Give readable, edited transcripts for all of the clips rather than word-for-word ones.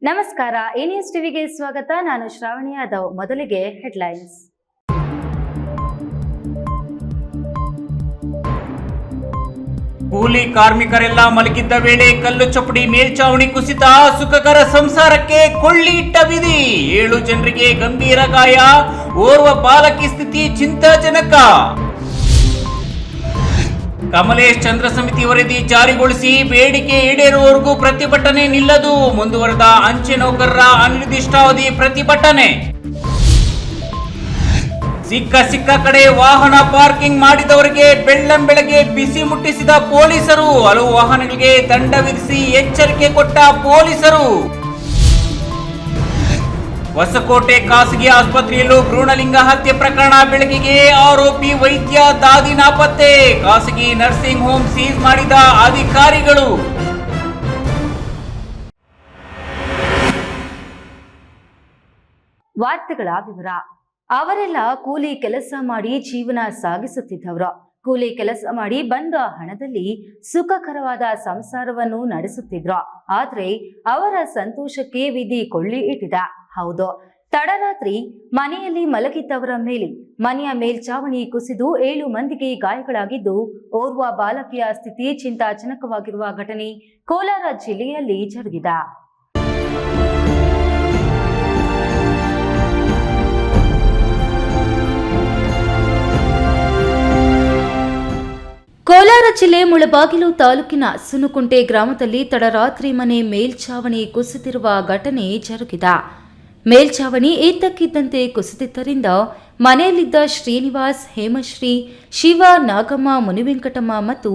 ನಮಸ್ಕಾರ, A news ಟಿವಿಗೆ ಸ್ವಾಗತ. ನಾನು ಶ್ರಾವಣಿ ಯಾದವ್. ಮೊದಲಿಗೆ ಹೆಡ್ಲೈನ್ಸ್. ಕೂಲಿ ಕಾರ್ಮಿಕರೆಲ್ಲ ಮಲಗಿದ್ದ ವೇಳೆ ಕಲ್ಲು ಚಪ್ಪಡಿ ಮೇಲ್ಚಾವಣಿ ಕುಸಿತ, ಸುಖಕರ ಸಂಸಾರಕ್ಕೆ ಕೊಳ್ಳಿ ಇಟ್ಟ ವಿಧಿ. 7 ಜನರಿಗೆ ಗಂಭೀರ ಗಾಯ, ಓರ್ವ ಬಾಲಕಿ ಸ್ಥಿತಿ ಚಿಂತಾಜನಕ. ಕಮಲೇಶ್ ಚಂದ್ರ ಸಮಿತಿ ವರದಿ ಜಾರಿಗೊಳಿಸಿ ಬೇಡಿಕೆ ಈಡೇರುವವರೆಗೂ ಪ್ರತಿಭಟನೆ ನಿಲ್ಲದು. ಮುಂದುವರೆದ ಅಂಚೆ ನೌಕರರ ಅನಿರ್ದಿಷ್ಟಾವಧಿ ಪ್ರತಿಭಟನೆ. ಸಿಕ್ಕ ಕಡೆ ವಾಹನ ಪಾರ್ಕಿಂಗ್ ಮಾಡಿದವರಿಗೆ ಬೆಳ್ಳಂಬೆಳಗ್ಗೆ ಬಿಸಿ ಮುಟ್ಟಿಸಿದ ಪೊಲೀಸರು. ಹಲವು ವಾಹನಗಳಿಗೆ ದಂಡ ವಿಧಿಸಿ ಎಚ್ಚರಿಕೆ ಕೊಟ್ಟ ಪೊಲೀಸರು. ಹೊಸಕೋಟೆ ಖಾಸಗಿ ಆಸ್ಪತ್ರೆಯಲ್ಲೂ ಭ್ರೂಣಲಿಂಗ ಹತ್ಯೆ ಪ್ರಕರಣ ಬೆಳಕಿಗೆ. ಆರೋಪಿ ವೈದ್ಯ ದಾದಿ ನಾಪತ್ತೆ. ಖಾಸಗಿ ನರ್ಸಿಂಗ್ ಹೋಮ್ ಸೀಸ್ ಮಾಡಿದ ಅಧಿಕಾರಿಗಳು. ವಾರ್ತೆಗಳ ವಿವರ. ಅವರೆಲ್ಲ ಕೂಲಿ ಕೆಲಸ ಮಾಡಿ ಜೀವನ ಸಾಗಿಸುತ್ತಿದ್ದವರು. ಕೂಲಿ ಕೆಲಸ ಮಾಡಿ ಬಂದ ಹಣದಲ್ಲಿ ಸುಖಕರವಾದ ಸಂಸಾರವನ್ನು ನಡೆಸುತ್ತಿದ್ರು. ಆದ್ರೆ ಅವರ ಸಂತೋಷಕ್ಕೆ ವಿಧಿ ಕೊಳ್ಳಿ ಇಟ್ಟಿದೆ. ಹೌದು, ತಡರಾತ್ರಿ ಮನೆಯಲ್ಲಿ ಮಲಗಿದ್ದವರ ಮೇಲೆ ಮನೆಯ ಮೇಲ್ಚಾವಣಿ ಕುಸಿದು 7 ಮಂದಿಗೆ ಗಾಯಗಳಾಗಿದ್ದು, ಓರ್ವ ಬಾಲಕಿಯ ಸ್ಥಿತಿ ಚಿಂತಾಜನಕವಾಗಿರುವ ಘಟನೆ ಕೋಲಾರ ಜಿಲ್ಲೆಯಲ್ಲಿ ಜರುಗಿದೆ. ಕೋಲಾರ ಜಿಲ್ಲೆ ಮುಳಬಾಗಿಲು ತಾಲೂಕಿನ ಸುನುಕುಂಟೆ ಗ್ರಾಮದಲ್ಲಿ ತಡರಾತ್ರಿ ಮನೆ ಮೇಲ್ಚಾವಣಿ ಕುಸಿದಿರುವ ಘಟನೆ ಜರುಗಿದೆ. ಮೇಲ್ಚಾವಣಿ ಇದ್ದಕ್ಕಿದ್ದಂತೆ ಕುಸಿದಿದ್ದರಿಂದ ಮನೆಯಲ್ಲಿದ್ದ ಶ್ರೀನಿವಾಸ್, ಹೇಮಶ್ರೀ, ಶಿವ, ನಾಗಮ್ಮ, ಮುನಿವೆಂಕಟಮ್ಮ ಮತ್ತು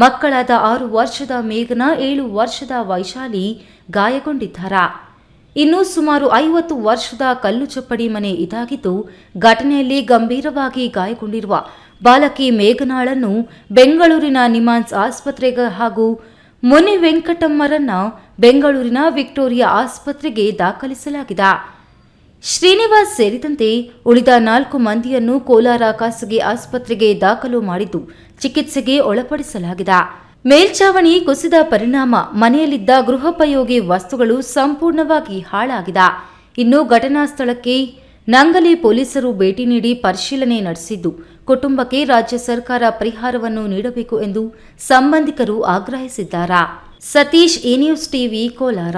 ಮಕ್ಕಳಾದ 6 ವರ್ಷದ ಮೇಘನ, 7 ವರ್ಷದ ವೈಶಾಲಿ ಗಾಯಗೊಂಡಿದ್ದಾರೆ. ಇನ್ನು ಸುಮಾರು 50 ವರ್ಷದ ಕಲ್ಲು ಚಪ್ಪಡಿ ಮನೆ ಇದಾಗಿದ್ದು, ಘಟನೆಯಲ್ಲಿ ಗಂಭೀರವಾಗಿ ಗಾಯಗೊಂಡಿರುವ ಬಾಲಕಿ ಮೇಘನಾಳನ್ನು ಬೆಂಗಳೂರಿನ ನಿಮಾನ್ಸ್ ಆಸ್ಪತ್ರೆಗೆ ಹಾಗೂ ಮುನಿ ವೆಂಕಟಮ್ಮರನ್ನ ಬೆಂಗಳೂರಿನ ವಿಕ್ಟೋರಿಯಾ ಆಸ್ಪತ್ರೆಗೆ ದಾಖಲಿಸಲಾಗಿದೆ. ಶ್ರೀನಿವಾಸ್ ಸೇರಿದಂತೆ ಉಳಿದ 4 ಮಂದಿಯನ್ನು ಕೋಲಾರ ಖಾಸಗಿ ಆಸ್ಪತ್ರೆಗೆ ದಾಖಲು ಮಾಡಿದ್ದು ಚಿಕಿತ್ಸೆಗೆ ಒಳಪಡಿಸಲಾಗಿದೆ. ಮೇಲ್ಚಾವಣಿ ಕುಸಿದ ಪರಿಣಾಮ ಮನೆಯಲ್ಲಿದ್ದ ಗೃಹೋಪಯೋಗಿ ವಸ್ತುಗಳು ಸಂಪೂರ್ಣವಾಗಿ ಹಾಳಾಗಿದೆ. ಇನ್ನು ಘಟನಾ ಸ್ಥಳಕ್ಕೆ ನಂಗಲಿ ಪೊಲೀಸರು ಭೇಟಿ ನೀಡಿ ಪರಿಶೀಲನೆ ನಡೆಸಿದ್ದು, ಕುಟುಂಬಕ್ಕೆ ರಾಜ್ಯ ಸರ್ಕಾರ ಪರಿಹಾರವನ್ನು ನೀಡಬೇಕು ಎಂದು ಸಂಬಂಧಿಕರು ಆಗ್ರಹಿಸಿದ್ದಾರೆ. Satish, A news TV, Kolar.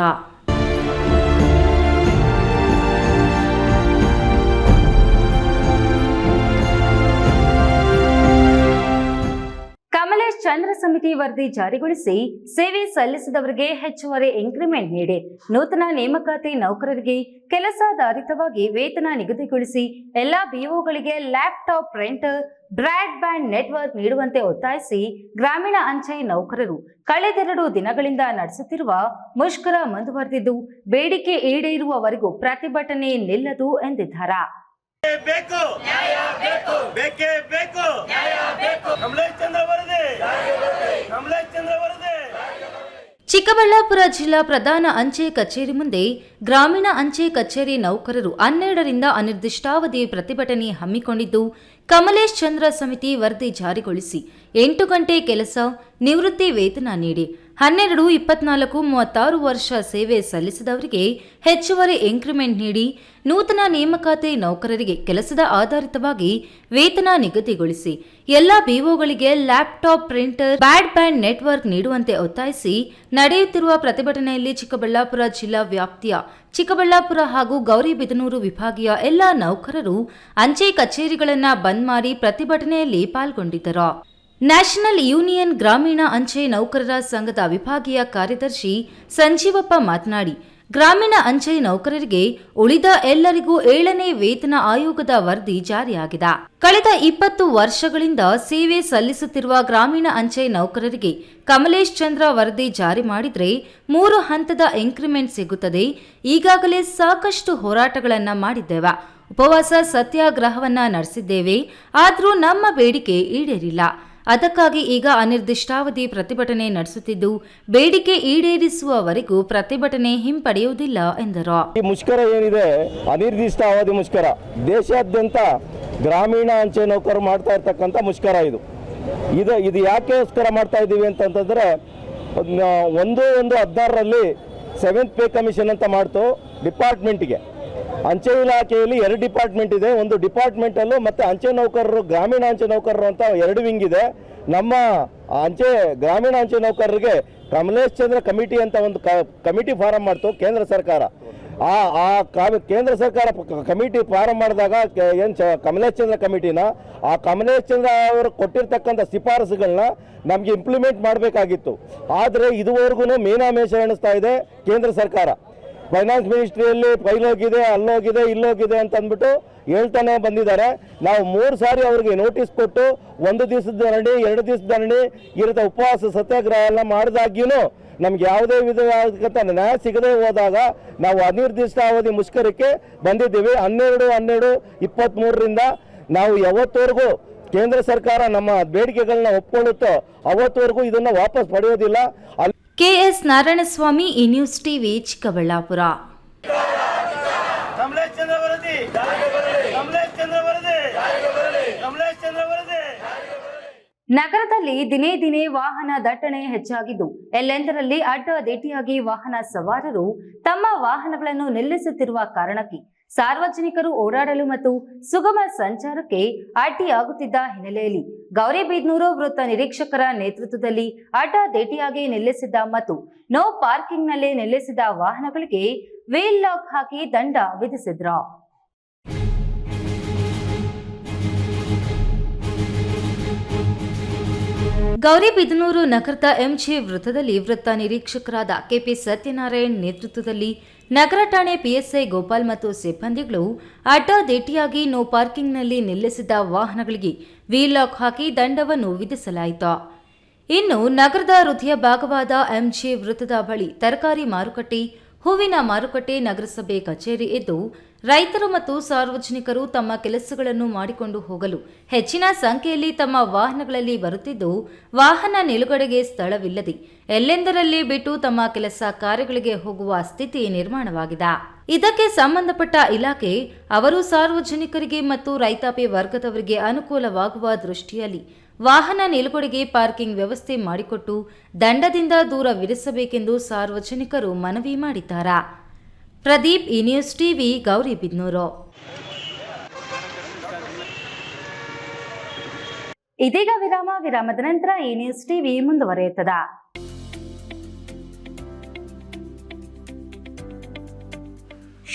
Kamalesh Chandra ಸಮಿತಿ ವರದಿ ಜಾರಿಗೊಳಿಸಿ ಸೇವೆ ಸಲ್ಲಿಸಿದವರಿಗೆ ಹೆಚ್ಚುವರಿ ಇಂಕ್ರಿಮೆಂಟ್ ನೀಡಿ ನೂತನ ನೇಮಕಾತಿ ನೌಕರರಿಗೆ ಕೆಲಸಾಧಾರಿತವಾಗಿ ವೇತನ ನಿಗದಿಗೊಳಿಸಿ ಎಲ್ಲಾ ಬಿಒಗಳಿಗೆ ಲ್ಯಾಪ್ಟಾಪ್, ಪ್ರಿಂಟರ್, ಬ್ರಾಡ್ಬ್ಯಾಂಡ್ ನೆಟ್ವರ್ಕ್ ನೀಡುವಂತೆ ಒತ್ತಾಯಿಸಿ ಗ್ರಾಮೀಣ ಅಂಚೆ ನೌಕರರು ಕಳೆದೆರಡು ದಿನಗಳಿಂದ ನಡೆಸುತ್ತಿರುವ ಮುಷ್ಕರ ಮುಂದುವರೆದಿದ್ದು, ಬೇಡಿಕೆ ಈಡೇರುವವರೆಗೂ ಪ್ರತಿಭಟನೆ ನಿಲ್ಲದು ಎಂದಿದ್ದಾರೆ. ಚಿಕ್ಕಬಳ್ಳಾಪುರ ಜಿಲ್ಲಾ ಪ್ರಧಾನ ಅಂಚೆ ಕಚೇರಿ ಮುಂದೆ ಗ್ರಾಮೀಣ ಅಂಚೆ ಕಚೇರಿ ನೌಕರರು 12ರಿಂದ ಅನಿರ್ದಿಷ್ಟಾವಧಿ ಪ್ರತಿಭಟನೆ ಹಮ್ಮಿಕೊಂಡಿದ್ದು, ಕಮಲೇಶ್ ಚಂದ್ರ ಸಮಿತಿ ವರದಿ ಜಾರಿಗೊಳಿಸಿ 8 ಗಂಟೆ ಕೆಲಸ, ನಿವೃತ್ತಿ ವೇತನ ನೀಡಿ 12, 24, 36 ವರ್ಷ ಸೇವೆ ಸಲ್ಲಿಸಿದವರಿಗೆ ಹೆಚ್ಚುವರಿ ಇಂಕ್ರಿಮೆಂಟ್ ನೀಡಿ ನೂತನ ನೇಮಕಾತಿ ನೌಕರರಿಗೆ ಕೆಲಸದ ಆಧಾರಿತವಾಗಿ ವೇತನ ನಿಗದಿಗೊಳಿಸಿ ಎಲ್ಲ ಬಿಒಗಳಿಗೆ ಲ್ಯಾಪ್ಟಾಪ್, ಪ್ರಿಂಟರ್, ಬ್ರಾಡ್ಬ್ಯಾಂಡ್ ನೆಟ್ವರ್ಕ್ ನೀಡುವಂತೆ ಒತ್ತಾಯಿಸಿ ನಡೆಯುತ್ತಿರುವ ಪ್ರತಿಭಟನೆಯಲ್ಲಿ ಚಿಕ್ಕಬಳ್ಳಾಪುರ ಜಿಲ್ಲಾ ವ್ಯಾಪ್ತಿಯ ಚಿಕ್ಕಬಳ್ಳಾಪುರ ಹಾಗೂ ಗೌರಿಬಿದನೂರು ವಿಭಾಗೀಯ ಎಲ್ಲ ನೌಕರರು ಅಂಚೆ ಕಚೇರಿಗಳನ್ನು ಬಂದ್ ಮಾಡಿ ಪ್ರತಿಭಟನೆಯಲ್ಲಿ ಪಾಲ್ಗೊಂಡಿದ್ದರು. ನ್ಯಾಷನಲ್ ಯೂನಿಯನ್ ಗ್ರಾಮೀಣ ಅಂಚೆ ನೌಕರರ ಸಂಘದ ವಿಭಾಗೀಯ ಕಾರ್ಯದರ್ಶಿ ಸಂಜೀವಪ್ಪ ಮಾತನಾಡಿ, ಗ್ರಾಮೀಣ ಅಂಚೆ ನೌಕರರಿಗೆ ಉಳಿದ ಎಲ್ಲರಿಗೂ 7ನೇ ವೇತನ ಆಯೋಗದ ವರದಿ ಜಾರಿಯಾಗಿದೆ. ಕಳೆದ 20 ವರ್ಷಗಳಿಂದ ಸೇವೆ ಸಲ್ಲಿಸುತ್ತಿರುವ ಗ್ರಾಮೀಣ ಅಂಚೆ ನೌಕರರಿಗೆ ಕಮಲೇಶ್ ಚಂದ್ರ ವರದಿ ಜಾರಿ ಮಾಡಿದ್ರೆ 3 ಹಂತದ ಇಂಕ್ರಿಮೆಂಟ್ ಸಿಗುತ್ತದೆ. ಈಗಾಗಲೇ ಸಾಕಷ್ಟು ಹೋರಾಟಗಳನ್ನ ಮಾಡಿದ್ದೇವೆ, ಉಪವಾಸ ಸತ್ಯಾಗ್ರಹವನ್ನ ನಡೆಸಿದ್ದೇವೆ. ಆದರೂ ನಮ್ಮ ಬೇಡಿಕೆ ಈಡೇರಿಲ್ಲ. ಅದಕ್ಕಾಗಿ ಈಗ ಅನಿರ್ದಿಷ್ಟಾವಧಿ ಪ್ರತಿಭಟನೆ ನಡೆಸುತ್ತಿದ್ದು, ಬೇಡಿಕೆ ಈಡೇರಿಸುವವರೆಗೂ ಪ್ರತಿಭಟನೆ ಹಿಂಪಡೆಯುವುದಿಲ್ಲ ಎಂದರು. ಈ ಮುಷ್ಕರ ಏನಿದೆ ಅನಿರ್ದಿಷ್ಟಾವಧಿ ಮುಷ್ಕರ, ದೇಶಾದ್ಯಂತ ಗ್ರಾಮೀಣ ಅಂಚೆ ನೌಕರರು ಮಾಡ್ತಾ ಇರ್ತಕ್ಕಂಥ ಮುಷ್ಕರ ಇದು ಯಾಕೆಗೋಸ್ಕರ ಮಾಡ್ತಾ ಇದ್ದೀವಿ ಅಂತಂತಂದ್ರೆ 1/1/16 ಸೆವೆಂತ್ ಪೇ ಕಮಿಷನ್ ಅಂತ ಮಾಡ್ತು ಡಿಪಾರ್ಟ್ಮೆಂಟ್ಗೆ. ಅಂಚೆ ಇಲಾಖೆಯಲ್ಲಿ 2 ಡಿಪಾರ್ಟ್ಮೆಂಟ್ ಇದೆ. ಒಂದು ಡಿಪಾರ್ಟ್ಮೆಂಟಲ್ಲೂ ಮತ್ತು ಅಂಚೆ ನೌಕರರು, ಗ್ರಾಮೀಣ ಅಂಚೆ ನೌಕರರು ಅಂತ 2 ವಿಂಗ್ ಇದೆ. ನಮ್ಮ ಗ್ರಾಮೀಣ ಅಂಚೆ ನೌಕರರಿಗೆ ಕಮಲೇಶ್ ಚಂದ್ರ ಕಮಿಟಿ ಅಂತ ಒಂದು ಕಮಿಟಿ ಫಾರಂ ಮಾಡ್ತು ಕೇಂದ್ರ ಸರ್ಕಾರ. ಕೇಂದ್ರ ಸರ್ಕಾರ ಕಮಿಟಿ ಫಾರಂ ಮಾಡಿದಾಗ ಏನು ಕಮಲೇಶ್ ಚಂದ್ರ ಕಮಿಟಿನ, ಆ ಕಮಲೇಶ್ ಚಂದ್ರ ಅವರು ಕೊಟ್ಟಿರ್ತಕ್ಕಂಥ ಶಿಫಾರಸುಗಳನ್ನ ನಮಗೆ ಇಂಪ್ಲಿಮೆಂಟ್ ಮಾಡಬೇಕಾಗಿತ್ತು. ಆದರೆ ಇದುವರೆಗೂ ಮೀನಾಮೇಷ ಎಣಿಸ್ತಾ ಇದೆ ಕೇಂದ್ರ ಸರ್ಕಾರ. ಫೈನಾನ್ಸ್ ಮಿನಿಸ್ಟ್ರಿಯಲ್ಲಿ ಫೈಲ್ ಹೋಗಿದೆ, ಅಲ್ಲೋಗಿದೆ, ಇಲ್ಲೋಗಿದೆ ಅಂತ ಅಂದ್ಬಿಟ್ಟು ಹೇಳ್ತಾನೆ ಬಂದಿದ್ದಾರೆ. ನಾವು 3 ಸಾರಿ ಅವ್ರಿಗೆ ನೋಟಿಸ್ ಕೊಟ್ಟು 1 ದಿವಸದ ಧರಣಿ, 2 ದಿವಸದ ಧರಣಿ ಇರುತ್ತೆ, ಉಪವಾಸ ಸತ್ಯಾಗ್ರಹ ಎಲ್ಲ ಮಾಡಿದಾಗ್ಯೂ ನಮ್ಗೆ ಯಾವುದೇ ವಿಧವಾದಂಥ ನ್ಯಾಯ ಸಿಗದೆ ಹೋದಾಗ ನಾವು ಅನಿರ್ದಿಷ್ಟಾವಧಿ ಮುಷ್ಕರಕ್ಕೆ ಬಂದಿದ್ದೀವಿ. 12/12/23ರಿಂದ ನಾವು ಯಾವತ್ತವರೆಗೂ ಕೇಂದ್ರ ಸರ್ಕಾರ ನಮ್ಮ ಬೇಡಿಕೆಗಳನ್ನ ಒಪ್ಕೊಳ್ಳುತ್ತೋ ಅವತ್ತವರೆಗೂ ಇದನ್ನು ವಾಪಸ್ ಪಡೆಯೋದಿಲ್ಲ. ಕೆಎಸ್ ನಾರಾಯಣಸ್ವಾಮಿ, ಈ ನ್ಯೂಸ್ ಟಿವಿ, ಚಿಕ್ಕಬಳ್ಳಾಪುರ. ನಗರದಲ್ಲಿ ದಿನೇ ದಿನೇ ವಾಹನ ದಟ್ಟಣೆ ಹೆಚ್ಚಾಗಿದ್ದು, ಎಲ್ಲೆಂದರಲ್ಲಿ ಅಡ್ಡಾದಿಡ್ಡಿಯಾಗಿ ವಾಹನ ಸವಾರರು ತಮ್ಮ ವಾಹನಗಳನ್ನು ನಿಲ್ಲಿಸುತ್ತಿರುವ ಕಾರಣಕ್ಕೆ ಸಾರ್ವಜನಿಕರು ಓಡಾಡಲು ಮತ್ತು ಸುಗಮ ಸಂಚಾರಕ್ಕೆ ಅಡ್ಡಿಯಾಗುತ್ತಿದ್ದ ಹಿನ್ನೆಲೆಯಲ್ಲಿ ಗೌರಿಬಿದನೂರು ವೃತ್ತ ನಿರೀಕ್ಷಕರ ನೇತೃತ್ವದಲ್ಲಿ ಅಡ್ಡಾದಿಡ್ಡಿಯಾಗಿ ನಿಲ್ಲಿಸಿದ್ದ ಮತ್ತು ನೋ ಪಾರ್ಕಿಂಗ್ನಲ್ಲಿ ನಿಲ್ಲಿಸಿದ ವಾಹನಗಳಿಗೆ ವೀಲ್ ಲಾಕ್ ಹಾಕಿ ದಂಡ ವಿಧಿಸಿದ್ರು. ಗೌರಿಬಿದನೂರು ನಗರದ ಎಂಜೆ ವೃತ್ತದಲ್ಲಿ ವೃತ್ತ ನಿರೀಕ್ಷಕರಾದ ಕೆಪಿ ಸತ್ಯನಾರಾಯಣ್ ನೇತೃತ್ವದಲ್ಲಿ ನಗರ ಠಾಣೆ ಪಿಎಸ್ಐ ಗೋಪಾಲ್ ಮತ್ತು ಸಿಬ್ಬಂದಿಗಳು ಅಡ್ಡಾದಿಡ್ಡಿಯಾಗಿ ನೋ ಪಾರ್ಕಿಂಗ್ನಲ್ಲಿ ನಿಲ್ಲಿಸಿದ ವಾಹನಗಳಿಗೆ ವೀಲ್ ಲಾಕ್ ಹಾಕಿ ದಂಡವನ್ನು ವಿಧಿಸಲಾಯಿತು. ಇನ್ನು ನಗರದ ಹೃದಯ ಭಾಗವಾದ ಎಂಜೆ ವೃತ್ತದ ಬಳಿ ತರಕಾರಿ ಮಾರುಕಟ್ಟೆ, ಹೂವಿನ ಮಾರುಕಟ್ಟೆ, ನಗರಸಭೆ ಕಚೇರಿ ಇದ್ದು ರೈತರು ಮತ್ತು ಸಾರ್ವಜನಿಕರು ತಮ್ಮ ಕೆಲಸಗಳನ್ನು ಮಾಡಿಕೊಂಡು ಹೋಗಲು ಹೆಚ್ಚಿನ ಸಂಖ್ಯೆಯಲ್ಲಿ ತಮ್ಮ ವಾಹನಗಳಲ್ಲಿ ಬರುತ್ತಿದ್ದು, ವಾಹನ ನಿಲುಗಡೆಗೆ ಸ್ಥಳವಿಲ್ಲದೆ ಎಲ್ಲೆಂದರಲ್ಲಿ ಬಿಟ್ಟು ತಮ್ಮ ಕೆಲಸ ಕಾರ್ಯಗಳಿಗೆ ಹೋಗುವ ಸ್ಥಿತಿ ನಿರ್ಮಾಣವಾಗಿದೆ. ಇದಕ್ಕೆ ಸಂಬಂಧಪಟ್ಟ ಇಲಾಖೆ ಅವರು ಸಾರ್ವಜನಿಕರಿಗೆ ಮತ್ತು ರೈತಾಪಿ ವರ್ಗದವರಿಗೆ ಅನುಕೂಲವಾಗುವ ದೃಷ್ಟಿಯಲ್ಲಿ ವಾಹನ ನಿಲುಗಡೆಗೆ ಪಾರ್ಕಿಂಗ್ ವ್ಯವಸ್ಥೆ ಮಾಡಿಕೊಟ್ಟು ದಂಡದಿಂದ ದೂರವಿರಿಸಬೇಕೆಂದು ಸಾರ್ವಜನಿಕರು ಮನವಿ ಮಾಡಿದ್ದಾರೆ. ಪ್ರದೀಪ್, ಈ ನ್ಯೂಸ್ ಟಿವಿ, ಗೌರಿಬಿದನೂರು. ಇದೀಗ ವಿರಾಮದ ನಂತರ ಈ ನ್ಯೂಸ್ ಟಿವಿ ಮುಂದುವರಿಯುತ್ತದೆ.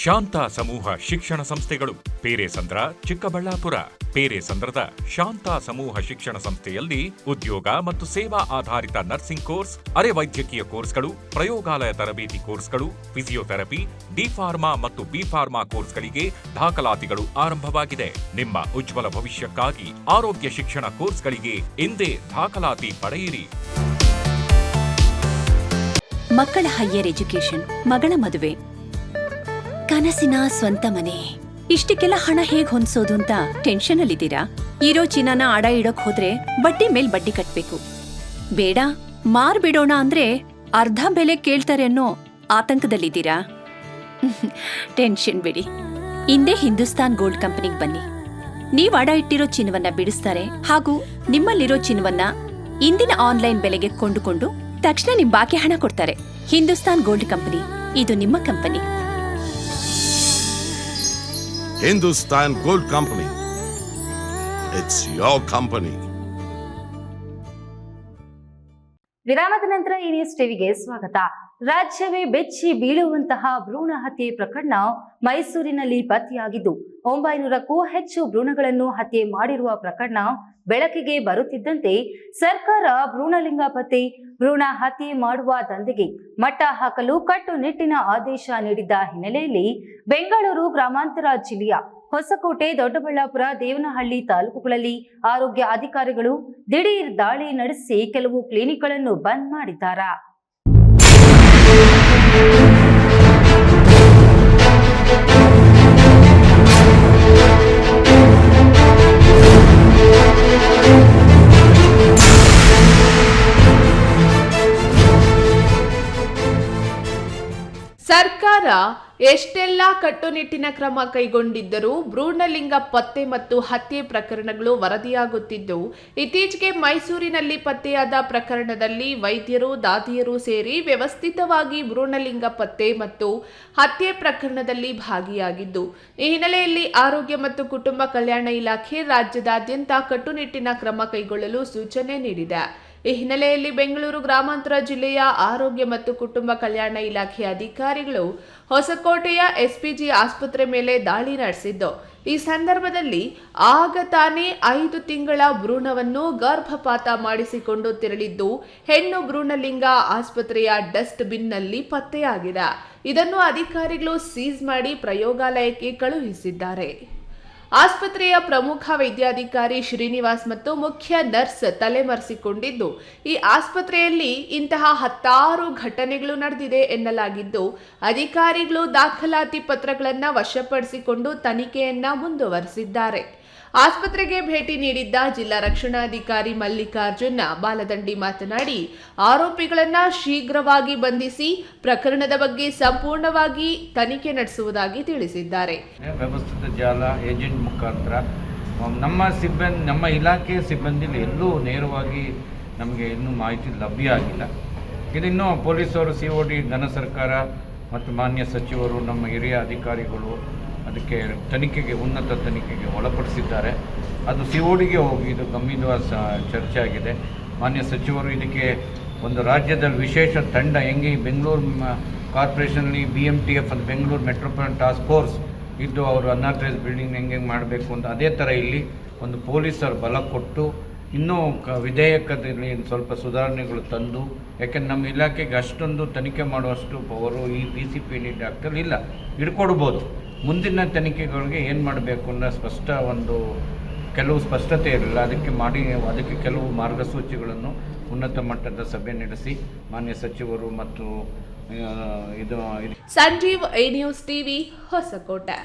ಶಾಂತ ಸಮೂಹ ಶಿಕ್ಷಣ ಸಂಸ್ಥೆಗಳು ಪೇರೆಸಂದ್ರ, ಚಿಕ್ಕಬಳ್ಳಾಪುರ. ಪೇರೆಸಂದ್ರದ ಶಾಂತ ಸಮೂಹ ಶಿಕ್ಷಣ ಸಂಸ್ಥೆಯಲ್ಲಿ ಉದ್ಯೋಗ ಮತ್ತು ಸೇವಾ ಆಧಾರಿತ ನರ್ಸಿಂಗ್ ಕೋರ್ಸ್, ಅರೆ ವೈದ್ಯಕೀಯ ಕೋರ್ಸ್ಗಳು, ಪ್ರಯೋಗಾಲಯ ತರಬೇತಿ ಕೋರ್ಸ್ಗಳು, ಫಿಸಿಯೋಥೆರಪಿ, ಡಿ ಫಾರ್ಮಾ ಮತ್ತು ಬಿ ಫಾರ್ಮಾ ಕೋರ್ಸ್ಗಳಿಗೆ ದಾಖಲಾತಿಗಳು ಆರಂಭವಾಗಿದೆ. ನಿಮ್ಮ ಉಜ್ವಲ ಭವಿಷ್ಯಕ್ಕಾಗಿ ಆರೋಗ್ಯ ಶಿಕ್ಷಣ ಕೋರ್ಸ್ಗಳಿಗೆ ಇಂದೇ ದಾಖಲಾತಿ ಪಡೆಯಿರಿ. ಮಕ್ಕಳ ಹೈಯರ್ ಎಜುಕೇಶನ್, ಮಗಳ ಮದುವೆ, ಕನಸಿನ ಸ್ವಂತ ಮನೆ, ಇಷ್ಟಕ್ಕೆಲ್ಲ ಹಣ ಹೇಗ್ ಹೊಂದ್ಸೋದು ಅಂತ ಟೆನ್ಷನ್ ಅಲ್ಲಿದ್ದೀರಾ? ಇರೋ ಚಿನ್ನನ ಅಡ ಇಡೋಕ್ ಹೋದ್ರೆ ಬಡ್ಡಿ ಮೇಲ್ ಬಡ್ಡಿ ಕಟ್ಬೇಕು. ಬೇಡ, ಮಾರ್ಬಿಡೋಣ ಅಂದ್ರೆ ಅರ್ಧ ಬೆಲೆ ಕೇಳ್ತಾರೆ ಅನ್ನೋ ಆತಂಕದಲ್ಲಿದ್ದೀರಾ? ಟೆನ್ಷನ್ ಬಿಡಿ, ಇಂದೇ ಹಿಂದೂಸ್ತಾನ್ ಗೋಲ್ಡ್ ಕಂಪನಿಗೆ ಬನ್ನಿ. ನೀವ್ ಅಡ ಇಟ್ಟಿರೋ ಚಿನ್ನವನ್ನ ಬಿಡಿಸ್ತಾರೆ ಹಾಗೂ ನಿಮ್ಮಲ್ಲಿರೋ ಚಿನ್ನವನ್ನ ಇಂದಿನ ಆನ್ಲೈನ್ ಬೆಲೆಗೆ ಕೊಂಡುಕೊಂಡು ತಕ್ಷಣ ನಿಮ್ ಬಾಕಿ ಹಣ ಕೊಡ್ತಾರೆ. ಹಿಂದೂಸ್ತಾನ್ ಗೋಲ್ಡ್ ಕಂಪನಿ, ಇದು ನಿಮ್ಮ company. Hindustan Gold Company. It's your company. ವಿರಾಮದ ನಂತರ ಈ ನ್ಯೂಸ್ ಟಿವಿಗೆ ಸ್ವಾಗತ. ರಾಜ್ಯವೇ ಬೆಚ್ಚಿ ಬೀಳುವಂತಹ ಭ್ರೂಣ ಹತ್ಯೆ ಪ್ರಕರಣ ಮೈಸೂರಿನಲ್ಲಿ ಪತ್ತೆಯಾಗಿದ್ದು, 900ಕ್ಕೂ ಹೆಚ್ಚು ಭ್ರೂಣಗಳನ್ನು ಹತ್ಯೆ ಮಾಡಿರುವ ಪ್ರಕರಣ ಬೆಳಕಿಗೆ ಬರುತ್ತಿದ್ದಂತೆ ಸರ್ಕಾರ ಭ್ರೂಣಲಿಂಗ ಪತ್ತೆ, ಭ್ರೂಣ ಹತ್ಯೆ ಮಾಡುವ ದಂಧೆಗೆ ಮಟ್ಟ ಹಾಕಲು ಕಟ್ಟುನಿಟ್ಟಿನ ಆದೇಶ ನೀಡಿದ್ದ ಹಿನ್ನೆಲೆಯಲ್ಲಿ ಬೆಂಗಳೂರು ಗ್ರಾಮಾಂತರ ಜಿಲ್ಲೆಯ ಹೊಸಕೋಟೆ, ದೊಡ್ಡಬಳ್ಳಾಪುರ, ದೇವನಹಳ್ಳಿ ತಾಲೂಕುಗಳಲ್ಲಿ ಆರೋಗ್ಯ ಅಧಿಕಾರಿಗಳು ದಿಢೀರ್ ದಾಳಿ ನಡೆಸಿ ಕೆಲವು ಕ್ಲಿನಿಕ್ಗಳನ್ನು ಬಂದ್ ಮಾಡಿದ್ದಾರೆ. ಸರ್ಕಾರ ಸರ್ಕಾರ ಎಷ್ಟೆಲ್ಲ ಕಟ್ಟುನಿಟ್ಟಿನ ಕ್ರಮ ಕೈಗೊಂಡಿದ್ದರೂ ಭ್ರೂಣಲಿಂಗ ಪತ್ತೆ ಮತ್ತು ಹತ್ಯೆ ಪ್ರಕರಣಗಳು ವರದಿಯಾಗುತ್ತಿದ್ದು, ಇತ್ತೀಚೆಗೆ ಮೈಸೂರಿನಲ್ಲಿ ಪತ್ತೆಯಾದ ಪ್ರಕರಣದಲ್ಲಿ ವೈದ್ಯರು, ದಾದಿಯರು ಸೇರಿ ವ್ಯವಸ್ಥಿತವಾಗಿ ಭ್ರೂಣಲಿಂಗ ಪತ್ತೆ ಮತ್ತು ಹತ್ಯೆ ಪ್ರಕರಣದಲ್ಲಿ ಭಾಗಿಯಾಗಿದ್ದು, ಈ ಹಿನ್ನೆಲೆಯಲ್ಲಿ ಆರೋಗ್ಯ ಮತ್ತು ಕುಟುಂಬ ಕಲ್ಯಾಣ ಇಲಾಖೆ ರಾಜ್ಯದಾದ್ಯಂತ ಕಟ್ಟುನಿಟ್ಟಿನ ಕ್ರಮ ಕೈಗೊಳ್ಳಲು ಸೂಚನೆ ನೀಡಿದೆ. ಈ ಹಿನ್ನೆಲೆಯಲ್ಲಿ ಬೆಂಗಳೂರು ಗ್ರಾಮಾಂತರ ಜಿಲ್ಲೆಯ ಆರೋಗ್ಯ ಮತ್ತು ಕುಟುಂಬ ಕಲ್ಯಾಣ ಇಲಾಖೆ ಅಧಿಕಾರಿಗಳು ಹೊಸಕೋಟೆಯ ಎಸ್ಪಿಜಿ ಆಸ್ಪತ್ರೆ ಮೇಲೆ ದಾಳಿ ನಡೆಸಿದ್ದು, ಈ ಸಂದರ್ಭದಲ್ಲಿ ಆಗ ತಾನೇ 5 ತಿಂಗಳ ಭ್ರೂಣವನ್ನು ಗರ್ಭಪಾತ ಮಾಡಿಸಿಕೊಂಡು ತೆರಳಿದ್ದು ಹೆಣ್ಣು ಭ್ರೂಣಲಿಂಗ ಆಸ್ಪತ್ರೆಯ ಡಸ್ಟ್ ಬಿನ್ನಲ್ಲಿ ಪತ್ತೆಯಾಗಿದೆ. ಇದನ್ನು ಅಧಿಕಾರಿಗಳು ಸೀಸ್ ಮಾಡಿ ಪ್ರಯೋಗಾಲಯಕ್ಕೆ ಕಳುಹಿಸಿದ್ದಾರೆ. ಆಸ್ಪತ್ರೆಯ ಪ್ರಮುಖ ವೈದ್ಯಾಧಿಕಾರಿ ಶ್ರೀನಿವಾಸ್ ಮತ್ತು ಮುಖ್ಯ ನರ್ಸ್ ತಲೆಮರೆಸಿಕೊಂಡಿದ್ದು, ಈ ಆಸ್ಪತ್ರೆಯಲ್ಲಿ ಇಂತಹ 10 ಘಟನೆಗಳು ನಡೆದಿದೆ ಎನ್ನಲಾಗಿದ್ದು, ಅಧಿಕಾರಿಗಳು ದಾಖಲಾತಿ ಪತ್ರಗಳನ್ನು ವಶಪಡಿಸಿಕೊಂಡು ತನಿಖೆಯನ್ನ ಮುಂದುವರೆಸಿದ್ದಾರೆ. ಆಸ್ಪತ್ರೆಗೆ ಭೇಟಿ ನೀಡಿದ್ದ ಜಿಲ್ಲಾ ರಕ್ಷಣಾಧಿಕಾರಿ ಮಲ್ಲಿಕಾರ್ಜುನ್ ಬಾಲದಂಡಿ ಮಾತನಾಡಿ, ಆರೋಪಿಗಳನ್ನ ಶೀಘ್ರವಾಗಿ ಬಂಧಿಸಿ ಪ್ರಕರಣದ ಬಗ್ಗೆ ಸಂಪೂರ್ಣವಾಗಿ ತನಿಖೆ ನಡೆಸುವುದಾಗಿ ತಿಳಿಸಿದ್ದಾರೆ. ವ್ಯವಸ್ಥಿತ ಜಾಲ ಏಜೆಂಟ್ ಮುಖಾಂತರ ನಮ್ಮ ಇಲಾಖೆಯ ಸಿಬ್ಬಂದಿಲಿ ಎಲ್ಲೂ ನೇರವಾಗಿ ನಮಗೆ ಇನ್ನೂ ಮಾಹಿತಿ ಲಭ್ಯ ಆಗಿಲ್ಲ. ಇದಿನ್ನೂ ಪೊಲೀಸರು, COD, ಘನ ಸರ್ಕಾರ ಮತ್ತು ಮಾನ್ಯ ಸಚಿವರು, ನಮ್ಮ ಹಿರಿಯ ಅಧಿಕಾರಿಗಳು ಅದಕ್ಕೆ ಉನ್ನತ ತನಿಖೆಗೆ ಒಳಪಡಿಸಿದ್ದಾರೆ. ಅದು CODಗೆ ಹೋಗಿ ಇದು ಗಂಭೀರವಾದ ಚರ್ಚೆ ಆಗಿದೆ. ಮಾನ್ಯ ಸಚಿವರು ಇದಕ್ಕೆ ಒಂದು ರಾಜ್ಯದಲ್ಲಿ ವಿಶೇಷ ತಂಡ ಹೆಂಗೆ ಬೆಂಗಳೂರು ಕಾರ್ಪೊರೇಷನ್ಲಿ BMTF ಅಂತ ಬೆಂಗಳೂರು ಮೆಟ್ರೋಪಾಲಿಟನ್ ಟಾಸ್ಕ್ ಫೋರ್ಸ್ ಇದ್ದು ಅವರು ಅನ್ಆಥರೈಸ್ ಬಿಲ್ಡಿಂಗ್ ಹೆಂಗೆ ಮಾಡಬೇಕು ಅಂತ, ಅದೇ ಥರ ಇಲ್ಲಿ ಒಂದು ಪೊಲೀಸರು ಬಲ ಕೊಟ್ಟು ಇನ್ನೂ ವಿಧೇಯಕದಲ್ಲಿ ಸ್ವಲ್ಪ ಸುಧಾರಣೆಗಳು ತಂದು, ಯಾಕೆಂದ್ರೆ ನಮ್ಮ ಇಲಾಖೆಗೆ ಅಷ್ಟೊಂದು ತನಿಖೆ ಮಾಡುವಷ್ಟು ಪವರು ಈ PCP ಡಾಕ್ಟರ್ ಇಲ್ಲ, ಹಿಡ್ಕೊಡ್ಬೋದು. ಮುಂದಿನ ತನಿಖೆಗಳಿಗೆ ಏನು ಮಾಡಬೇಕು ಅನ್ನೋ ಕೆಲವು ಸ್ಪಷ್ಟತೆ ಇರಲಿಲ್ಲ. ಅದಕ್ಕೆ ಕೆಲವು ಮಾರ್ಗಸೂಚಿಗಳನ್ನು ಉನ್ನತ ಮಟ್ಟದ ಸಭೆ ನಡೆಸಿ ಮಾನ್ಯ ಸಚಿವರು ಮತ್ತು ಸಂಜೀವ್, ನ್ಯೂಸ್ ಟಿವಿ, ಹೊಸಕೋಟೆ.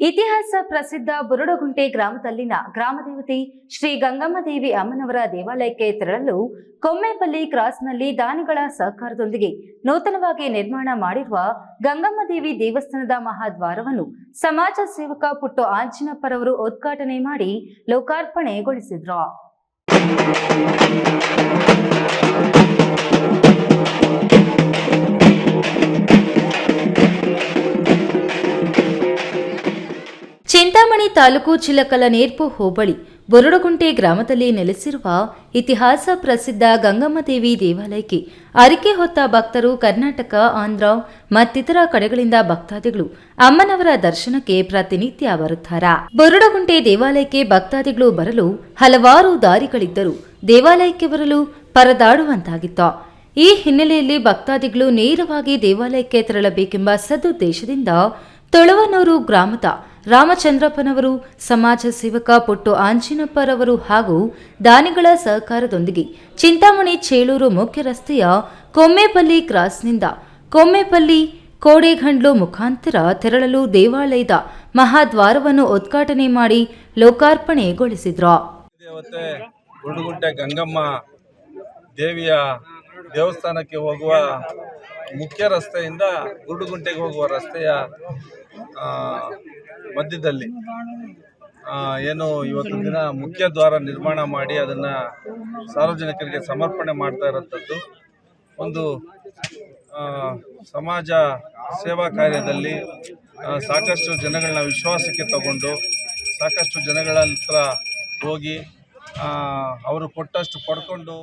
ಇತಿಹಾಸ ಪ್ರಸಿದ್ಧ ಬುರುಡಗುಂಟೆ ಗ್ರಾಮದಲ್ಲಿನ ಗ್ರಾಮದೇವತೆ ಶ್ರೀ ಗಂಗಮ್ಮದೇವಿ ಅಮ್ಮನವರ ದೇವಾಲಯಕ್ಕೆ ತೆರಳಲು ಕೊಮ್ಮೇಪಲ್ಲಿ ಕ್ರಾಸ್ನಲ್ಲಿ ದಾನಿಗಳ ಸಹಕಾರದೊಂದಿಗೆ ನೂತನವಾಗಿ ನಿರ್ಮಾಣ ಮಾಡಿರುವ ಗಂಗಮ್ಮದೇವಿ ದೇವಸ್ಥಾನದ ಮಹಾದ್ವಾರವನ್ನು ಸಮಾಜ ಸೇವಕ ಪುಟ್ಟು ಆಂಜಿನಪ್ಪರವರು ಉದ್ಘಾಟನೆ ಮಾಡಿ ಲೋಕಾರ್ಪಣೆಗೊಳಿಸಿದ್ರು. ಚಿಂತಾಮಣಿ ತಾಲೂಕು ಚಿಲಕಲನೇರ್ಪು ಹೋಬಳಿ ಬುರುಡಗುಂಟೆ ಗ್ರಾಮದಲ್ಲಿ ನೆಲೆಸಿರುವ ಇತಿಹಾಸ ಪ್ರಸಿದ್ಧ ಗಂಗಮ್ಮದೇವಿ ದೇವಾಲಯಕ್ಕೆ ಅರಿಕೆ ಹೊತ್ತ ಭಕ್ತರು ಕರ್ನಾಟಕ, ಆಂಧ್ರ ಮತ್ತಿತರ ಕಡೆಗಳಿಂದ ಭಕ್ತಾದಿಗಳು ಅಮ್ಮನವರ ದರ್ಶನಕ್ಕೆ ಪ್ರತಿನಿತ್ಯ ಬರುತ್ತಾರೆ. ಬುರುಡಗುಂಟೆ ದೇವಾಲಯಕ್ಕೆ ಭಕ್ತಾದಿಗಳು ಬರಲು ಹಲವಾರು ದಾರಿಗಳಿದ್ದರೂ ದೇವಾಲಯಕ್ಕೆ ಬರಲು ಪರದಾಡುವಂತಾಗಿತ್ತು. ಈ ಹಿನ್ನೆಲೆಯಲ್ಲಿ ಭಕ್ತಾದಿಗಳು ನೇರವಾಗಿ ದೇವಾಲಯಕ್ಕೆ ತೆರಳಬೇಕೆಂಬ ಸದುದ್ದೇಶದಿಂದ ತುಳುವನೂರು ಗ್ರಾಮದ ರಾಮಚಂದ್ರಪ್ಪನವರು, ಸಮಾಜ ಸೇವಕ ಪುಟ್ಟು ಆಂಜಿನಪ್ಪರವರು ಹಾಗೂ ದಾನಿಗಳ ಸಹಕಾರದೊಂದಿಗೆ ಚಿಂತಾಮಣಿ ಚೇಳೂರು ಮುಖ್ಯ ರಸ್ತೆಯ ಕೊಮ್ಮೇಪಲ್ಲಿ ಕ್ರಾಸ್ನಿಂದ ಕೊಮ್ಮೇಪಲ್ಲಿ ಕೋಡೆಗಂಡ್ಲು ಮುಖಾಂತರ ತೆರಳಲು ದೇವಾಲಯದ ಮಹಾದ್ವಾರವನ್ನು ಉದ್ಘಾಟನೆ ಮಾಡಿ ಲೋಕಾರ್ಪಣೆಗೊಳಿಸಿದ್ರು. ದೇವತೆ ಬುರುಡಗುಂಟೆ ಗಂಗಮ್ಮ ದೇವಿಯ ದೇವಸ್ಥಾನಕ್ಕೆ ಹೋಗುವ ಮುಖ್ಯ ರಸ್ತೆಯಿಂದ ಬುರುಡಗುಂಟೆಗೆ ಹೋಗುವ ರಸ್ತೆಯ ಮಧ್ಯದಲ್ಲಿ ಏನು ಇವತ್ತು ದಿನ ಮುಖ್ಯ ದ್ವಾರ ನಿರ್ಮಾಣ ಮಾಡಿ ಅದನ್ನು ಸಾರ್ವಜನಿಕರಿಗೆ ಸಮರ್ಪಣೆ ಮಾಡ್ತಾ ಇರೋಂಥದ್ದು ಒಂದು ಸಮಾಜ ಸೇವಾ ಕಾರ್ಯದಲ್ಲಿ ಸಾಕಷ್ಟು ಜನಗಳನ್ನ ವಿಶ್ವಾಸಕ್ಕೆ ತಗೊಂಡು ಸಾಕಷ್ಟು ಜನಗಳ ಹತ್ರ ಹೋಗಿ ಅವರು ಕೊಟ್ಟಷ್ಟು ಪಡ್ಕೊಂಡು.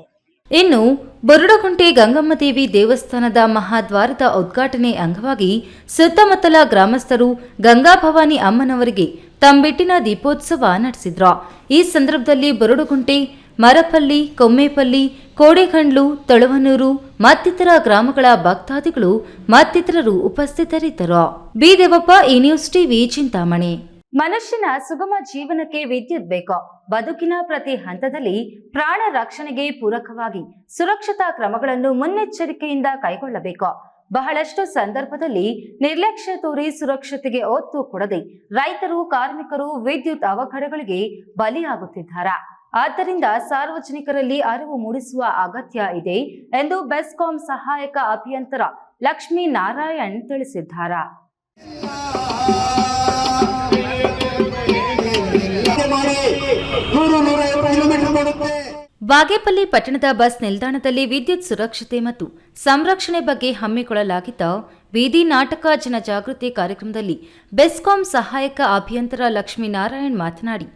ಇನ್ನು ಬುರುಡಗುಂಟೆ ಗಂಗಮ್ಮದೇವಿ ದೇವಸ್ಥಾನದ ಮಹಾದ್ವಾರದ ಉದ್ಘಾಟನೆ ಅಂಗವಾಗಿ ಸುತ್ತಮುತ್ತಲ ಗ್ರಾಮಸ್ಥರು ಗಂಗಾಭವಾನಿ ಅಮ್ಮನವರಿಗೆ ತಂಬಿಟ್ಟಿನ ದೀಪೋತ್ಸವ ನಡೆಸಿದ್ರು. ಈ ಸಂದರ್ಭದಲ್ಲಿ ಬುರುಡಗುಂಟೆ, ಮರಪಲ್ಲಿ, ಕೊಮ್ಮೇಪಲ್ಲಿ, ಕೋಡೆಗಂಡ್ಲು, ತಳುವನೂರು ಮತ್ತಿತರ ಗ್ರಾಮಗಳ ಭಕ್ತಾದಿಗಳು ಮತ್ತಿತರರು ಉಪಸ್ಥಿತರಿದ್ದರು. ಬಿ ದೇವಪ್ಪ, ಈ ನ್ಯೂಸ್ ಟಿವಿ, ಚಿಂತಾಮಣಿ. ಮನುಷ್ಯನ ಸುಗಮ ಜೀವನಕ್ಕೆ ವಿದ್ಯುತ್ ಬೇಕು. ಬದುಕಿನ ಪ್ರತಿ ಹಂತದಲ್ಲಿ ಪ್ರಾಣ ರಕ್ಷಣೆಗೆ ಪೂರಕವಾಗಿ ಸುರಕ್ಷತಾ ಕ್ರಮಗಳನ್ನು ಮುನ್ನೆಚ್ಚರಿಕೆಯಿಂದ ಕೈಗೊಳ್ಳಬೇಕು. ಬಹಳಷ್ಟು ಸಂದರ್ಭದಲ್ಲಿ ನಿರ್ಲಕ್ಷ್ಯ ತೋರಿ ಸುರಕ್ಷತೆಗೆ ಒತ್ತು ಕೊಡದೆ ರೈತರು, ಕಾರ್ಮಿಕರು ವಿದ್ಯುತ್ ಅವಘಡಗಳಿಗೆ ಬಲಿಯಾಗುತ್ತಿದ್ದಾರೆ. ಆದ್ದರಿಂದ ಸಾರ್ವಜನಿಕರಲ್ಲಿ ಅರಿವು ಮೂಡಿಸುವ ಅಗತ್ಯ ಇದೆ ಎಂದು ಬೆಸ್ಕಾಂ ಸಹಾಯಕ ಅಭಿಯಂತರ ಲಕ್ಷ್ಮೀ ನಾರಾಯಣ್ ತಿಳಿಸಿದ್ದಾರೆ. ಬಾಗೇಪಲ್ಲಿ ಪಟ್ಟಣದ ಬಸ್ ನಿಲ್ದಾಣದಲ್ಲಿ ವಿದ್ಯುತ್ ಸುರಕ್ಷತೆ ಮತ್ತು ಸಂರಕ್ಷಣೆ ಬಗ್ಗೆ ಹಮ್ಮಿಕೊಳ್ಳಲಾಗಿದ್ದ ಬೀದಿ ನಾಟಕ ಜನಜಾಗೃತಿ ಕಾರ್ಯಕ್ರಮದಲ್ಲಿ ಬೆಸ್ಕಾಂ ಸಹಾಯಕ ಅಭಿಯಂತರ ಲಕ್ಷ್ಮೀನಾರಾಯಣ್ ಮಾತನಾಡಿ,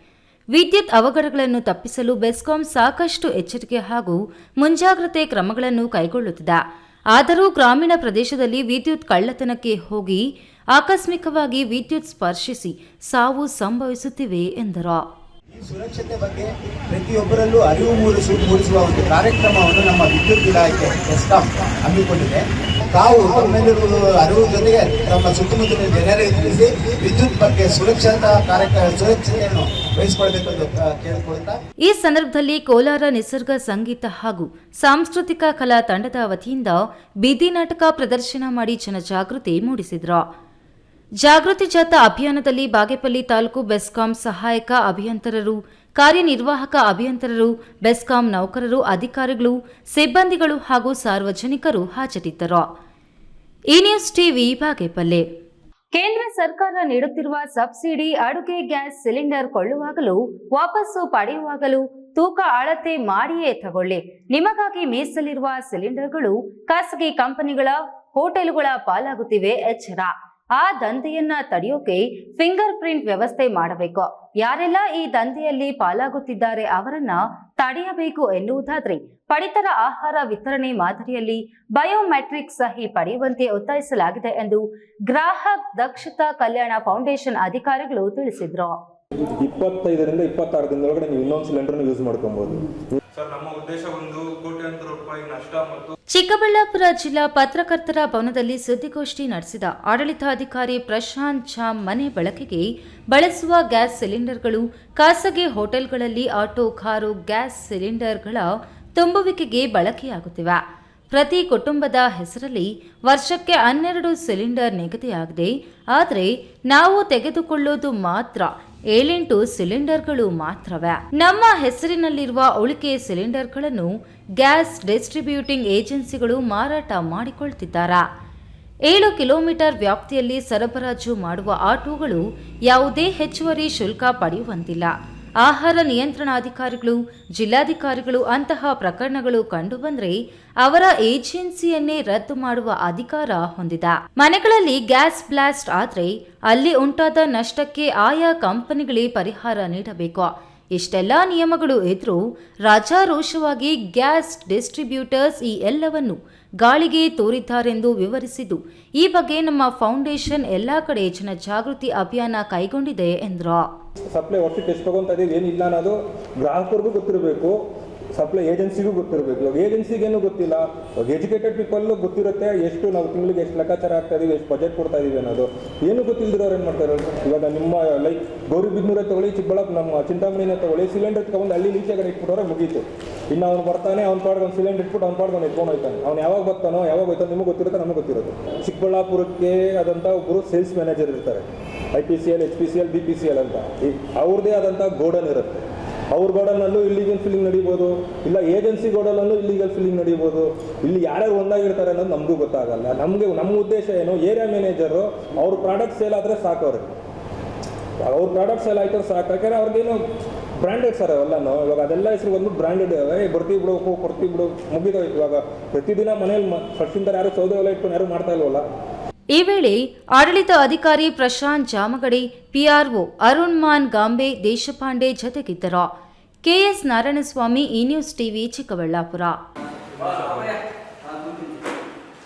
ವಿದ್ಯುತ್ ಅವಘಡಗಳನ್ನು ತಪ್ಪಿಸಲು ಬೆಸ್ಕಾಂ ಸಾಕಷ್ಟು ಎಚ್ಚರಿಕೆ ಹಾಗೂ ಮುಂಜಾಗ್ರತೆ ಕ್ರಮಗಳನ್ನು ಕೈಗೊಳ್ಳುತ್ತಿದೆ. ಆದರೂ ಗ್ರಾಮೀಣ ಪ್ರದೇಶದಲ್ಲಿ ವಿದ್ಯುತ್ ಕಳ್ಳತನಕ್ಕೆ ಹೋಗಿ ಆಕಸ್ಮಿಕವಾಗಿ ವಿದ್ಯುತ್ ಸ್ಪರ್ಶಿಸಿ ಸಾವು ಸಂಭವಿಸುತ್ತಿವೆ ಎಂದರು. ಈ ಸುರಕ್ಷತೆ ಬಗ್ಗೆ ಪ್ರತಿಯೊಬ್ಬರಲ್ಲೂ ಅರಿವು ಮೂಡಿಸುವ ಒಂದು ಕಾರ್ಯಕ್ರಮವನ್ನು ನಮ್ಮ ವಿದ್ಯುತ್ ಇಲಾಖೆ ಬೆಸ್ಕಾಂ ಹಮ್ಮಿಕೊಂಡಿದೆ. ತಾವು ತಮ್ಮೆಲ್ಲರೂ ಅರಿವು ಜೊತೆಗೆ ನಮ್ಮ ಸುತ್ತಮುತ್ತಲಿನ ಜನರಿಗೆ ತಿಳಿಸಿ ವಿದ್ಯುತ್ ಬಗ್ಗೆ ಸುರಕ್ಷತೆಯನ್ನು ವಹಿಸಿಕೊಳ್ಬೇಕೆಂದು ಕೇಳಿಕೊಳ್ತಾ ಈ ಸಂದರ್ಭದಲ್ಲಿ ಕೋಲಾರ ನಿಸರ್ಗ ಸಂಗೀತ ಹಾಗೂ ಸಾಂಸ್ಕೃತಿಕ ಕಲಾ ತಂಡದ ವತಿಯಿಂದ ಬೀದಿ ನಾಟಕ ಪ್ರದರ್ಶನ ಮಾಡಿ ಜನಜಾಗೃತಿ ಮೂಡಿಸಿದರು. ಜಾಗೃತಿ ಜಾಥಾ ಅಭಿಯಾನದಲ್ಲಿ ಬಾಗೇಪಲ್ಲಿ ತಾಲೂಕು ಬೆಸ್ಕಾಂ ಸಹಾಯಕ ಅಭಿಯಂತರರು, ಕಾರ್ಯನಿರ್ವಾಹಕ ಅಭಿಯಂತರರು, ಬೆಸ್ಕಾಂ ನೌಕರರು, ಅಧಿಕಾರಿಗಳು, ಸಿಬ್ಬಂದಿಗಳು ಹಾಗೂ ಸಾರ್ವಜನಿಕರು ಹಾಜರಿದ್ದರು. ಈ ನ್ಯೂಸ್ ಟಿವಿ ಬಾಗೇಪಲ್ಲಿ. ಕೇಂದ್ರ ಸರ್ಕಾರ ನೀಡುತ್ತಿರುವ ಸಬ್ಸಿಡಿ ಅಡುಗೆ ಗ್ಯಾಸ್ ಸಿಲಿಂಡರ್ ಕೊಳ್ಳುವಾಗಲೂ ವಾಪಸ್ಸು ಪಡೆಯುವಾಗಲೂ ತೂಕ ಅಳತೆ ಮಾಡಿಯೇ ತಗೊಳ್ಳಿ. ನಿಮಗಾಗಿ ಮೀಸಲಿರುವ ಸಿಲಿಂಡರ್ಗಳು ಖಾಸಗಿ ಕಂಪನಿಗಳ, ಹೋಟೆಲುಗಳ ಪಾಲಾಗುತ್ತಿವೆ. ಎಚ್ಚರ. ಆ ದಂಧೆಯನ್ನ ತಡೆಯೋಕೆ ಫಿಂಗರ್ ಪ್ರಿಂಟ್ ವ್ಯವಸ್ಥೆ ಮಾಡಬೇಕು. ಯಾರೆಲ್ಲ ಈ ದಂಧೆಯಲ್ಲಿ ಪಾಲಾಗುತ್ತಿದ್ದಾರೆ ಅವರನ್ನ ತಡೆಯಬೇಕು ಎನ್ನುವುದಾದ್ರೆ ಪಡಿತರ ಆಹಾರ ವಿತರಣೆ ಮಾದರಿಯಲ್ಲಿ ಬಯೋಮೆಟ್ರಿಕ್ ಸಹಿ ಪಡೆಯುವಂತೆ ಒತ್ತಾಯಿಸಲಾಗಿದೆ ಎಂದು ಗ್ರಾಹಕ ದಕ್ಷತಾ ಕಲ್ಯಾಣ ಫೌಂಡೇಶನ್ ಅಧಿಕಾರಿಗಳು ತಿಳಿಸಿದ್ರು. 25ರಿಂದ 26 ದಿನದೊಳಗಡೆ ನೀವು ಇನ್ನೊಂದು ಸಿಲಿಂಡರ್ ಯೂಸ್ ಮಾಡ್ಕೊಬಹುದು. ಸರ್, ನಮ್ಮ ಉದ್ದೇಶ ಒಂದು ಕೋಟ್ಯಾಂತರ ರೂಪಾಯಿ ನಷ್ಟ ಮತ್ತು ಚಿಕ್ಕಬಳ್ಳಾಪುರ ಜಿಲ್ಲಾ ಪತ್ರಕರ್ತರ ಭವನದಲ್ಲಿ ಸುದ್ದಿಗೋಷ್ಠಿ ನಡೆಸಿದ ಆಡಳಿತಾಧಿಕಾರಿ ಪ್ರಶಾಂತ್ ಝಾ ಮನೆ ಬಳಕೆಗೆ ಬಳಸುವ ಗ್ಯಾಸ್ ಸಿಲಿಂಡರ್ಗಳು ಖಾಸಗಿ ಹೋಟೆಲ್ಗಳಲ್ಲಿ ಆಟೋ, ಕಾರು ಗ್ಯಾಸ್ ಸಿಲಿಂಡರ್ಗಳ ತುಂಬುವಿಕೆಗೆ ಬಳಕೆಯಾಗುತ್ತಿವೆ. ಪ್ರತಿ ಕುಟುಂಬದ ಹೆಸರಲ್ಲಿ ವರ್ಷಕ್ಕೆ 12 ಸಿಲಿಂಡರ್ ನಿಗದಿಯಾಗಿದೆ. ಆದರೆ ನಾವು ತೆಗೆದುಕೊಳ್ಳೋದು ಮಾತ್ರ 7-8 ಸಿಲಿಂಡರ್ಗಳು ಮಾತ್ರವೇ. ನಮ್ಮ ಹೆಸರಿನಲ್ಲಿರುವ ಉಳಿಕೆ ಸಿಲಿಂಡರ್ಗಳನ್ನು ಗ್ಯಾಸ್ ಡಿಸ್ಟ್ರಿಬ್ಯೂಟಿಂಗ್ ಏಜೆನ್ಸಿಗಳು ಮಾರಾಟ ಮಾಡಿಕೊಳ್ತಿದ್ದಾರೆ. 7 ಕಿಲೋಮೀಟರ್ ವ್ಯಾಪ್ತಿಯಲ್ಲಿ ಸರಬರಾಜು ಮಾಡುವ ಆಟೋಗಳು ಯಾವುದೇ ಹೆಚ್ಚುವರಿ ಶುಲ್ಕ ಪಡೆಯುವಂತಿಲ್ಲ. ಆಹಾರ ನಿಯಂತ್ರಣಾಧಿಕಾರಿಗಳು, ಜಿಲ್ಲಾಧಿಕಾರಿಗಳು ಅಂತಹ ಪ್ರಕರಣಗಳು ಕಂಡುಬಂದರೆ ಅವರ ಏಜೆನ್ಸಿಯನ್ನೇ ರದ್ದು ಮಾಡುವ ಅಧಿಕಾರ ಹೊಂದಿದೆ. ಮನೆಗಳಲ್ಲಿ ಗ್ಯಾಸ್ ಬ್ಲಾಸ್ಟ್ ಆದರೆ ಅಲ್ಲಿ ಉಂಟಾದ ನಷ್ಟಕ್ಕೆ ಆಯಾ ಕಂಪನಿಗಳೇ ಪರಿಹಾರ ನೀಡಬೇಕು. ಇಷ್ಟೆಲ್ಲ ನಿಯಮಗಳು ಇದ್ರೂ ರಾಜಾರೋಷವಾಗಿ ಗ್ಯಾಸ್ ಡಿಸ್ಟ್ರಿಬ್ಯೂಟರ್ಸ್ ಈ ಎಲ್ಲವನ್ನು ಗಾಳಿಗೆ ತೋರಿದ್ದಾರೆಂದು ವಿವರಿಸಿದ್ದು, ಈ ಬಗ್ಗೆ ನಮ್ಮ ಫೌಂಡೇಶನ್ ಎಲ್ಲಾ ಕಡೆ ಜನಜಾಗೃತಿ ಅಭಿಯಾನ ಕೈಗೊಂಡಿದೆ ಎಂದರು. ಸಪ್ಲೈ ವರ್ಷಕ್ಕೆ ಎಷ್ಟು ತಗೊಂತ ಇದೀವಿ ಏನಿಲ್ಲ ಅನ್ನೋದು ಗ್ರಾಹಕರಿಗೂ ಗೊತ್ತಿರಬೇಕು, ಸಪ್ಲೈ ಏಜೆನ್ಸಿಗೂ ಗೊತ್ತಿರಬೇಕು. ಇವಾಗ ಏಜೆನ್ಸಿಗೇನು ಗೊತ್ತಿಲ್ಲ, ಇವಾಗ ಎಜುಕೇಟೆಡ್ ಪೀಪಲ್ ಗೊತ್ತಿರುತ್ತೆ ಎಷ್ಟು ನಾವು ತಿಂಗಳಿಗೆ ಎಷ್ಟು ಲೆಕ್ಕಾಚಾರ ಆಗ್ತಾ ಇದೀವಿ, ಎಷ್ಟು ಬಜೆಟ್ ಕೊಡ್ತಾ ಇದೀವಿ ಅನ್ನೋದು. ಏನು ಗೊತ್ತಿಲ್ದಿರೋರು ಏನು ಮಾಡ್ತಾರೆ? ಇವಾಗ ನಿಮ್ಮ ಲೈಕ್ ಗೌರಿಬಿದನೂರೇ ತಗೊಳ್ಳಿ, ಚಿಕ್ಕಬಳ್ಳಾಪುರ ನಮ್ಮ ಚಿಂತಾಮಣಿನ ತಗೊಳ್ಳಿ, ಸಿಲಿಂಡರ್ ತಗೊಂಡು ಅಲ್ಲಿ ಈಚೆಗಡೆ ಇಟ್ಬಿಟ್ಟವ್ರೆ ಮುಗೀತು. ಇನ್ನು ಅವ್ನು ಬರ್ತಾನೆ, ಅವ್ನು ಪಾಡ್ಗೆ ಒಂದು ಸಿಲಿಂಡರ್ ಇಟ್ಬಿಟ್ಟು ಅವ್ನು ಪಾಡ್ಗೆ ಎತ್ಕೊಂಡು ಹೋಗ್ತಾನೆ. ಅವ್ನು ಯಾವಾಗ ಬರ್ತಾನೋ ಯಾವಾಗ ಹೋಯ್ತಾನೋ ನಿಮಗೆ ಗೊತ್ತಿರುತ್ತೆ, ನಮಗೆ ಗೊತ್ತಿರುತ್ತೆ. ಚಿಕ್ಕಬಳ್ಳಾಪುರಕ್ಕೆ ಆದಂಥ ಒಬ್ಬರು ಸೇಲ್ಸ್ ಮ್ಯಾನೇಜರ್ ಇರ್ತಾರೆ, IPCL, HPCL, BPCL ಅಂತ. ಅವ್ರದ್ದೇ ಆದಂಥ ಗೋಡನ್ ಇರುತ್ತೆ. ಅವ್ರ ಗೋಡನಲ್ಲೂ ಇಲ್ಲಿಗಲ್ ಫಿಲ್ಲಿಂಗ್ ನಡೀಬೋದು, ಇಲ್ಲ ಏಜೆನ್ಸಿ ಗೋಡನಲ್ಲೂ ಇಲ್ಲಿಗಲ್ ಫಿಲ್ಲಿಂಗ್ ನಡೀಬೋದು. ಇಲ್ಲಿ ಯಾರ್ಯಾರು ಒಂದಾಗಿರ್ತಾರೆ ಅನ್ನೋದು ನಮಗೂ ಗೊತ್ತಾಗಲ್ಲ. ನಮ್ಮ ಉದ್ದೇಶ ಏನು, ಏರಿಯಾ ಮ್ಯಾನೇಜರು ಅವ್ರ ಪ್ರಾಡಕ್ಟ್ ಸೇಲ್ ಆದರೆ ಸಾಕು. ಅವ್ರ ಪ್ರಾಡಕ್ಟ್ ಸೇಲ್ ಆಯ್ತು ಸಾಕು. ಯಾಕಂದರೆ ಅವ್ರಿಗೇನು ಬ್ರ್ಯಾಂಡೆಡ್ ಸರ್ ಅವೆಲ್ಲನೂ. ಇವಾಗ ಅದೆಲ್ಲ ಹೆಸರು ಬಂದ್ಬಿಟ್ಟು ಬ್ರ್ಯಾಂಡೆಡ್, ಬರ್ತೀವಿ ಬಿಡು, ಕೊಡ್ತೀವಿ ಬಿಡು, ಮುಗಿದೋಯ್ತು. ಇವಾಗ ಪ್ರತಿದಿನ ಮನೇಲಿ ಫಸ್ಟಿಂದ ಯಾರು ಸೌದೆ ಒಲೆ ಇಟ್ಕೊಂಡು ಯಾರು ಮಾಡ್ತಾ ಇಲ್ವಲ್ಲ. ಈ ವೇಳೆ ಆಡಳಿತ ಅಧಿಕಾರಿ ಪ್ರಶಾಂತ್ ಜಾಮಗಡೆ, PRO ಅರುಣ್ ಮಾನ್ ಗಾಂಬೆ, ದೇಶಪಾಂಡೆ ಜೊತೆಗಿದ್ದರು. KS ನಾರಾಯಣಸ್ವಾಮಿ, ಈ ನ್ಯೂಸ್ ಟಿವಿ, ಚಿಕ್ಕಬಳ್ಳಾಪುರ.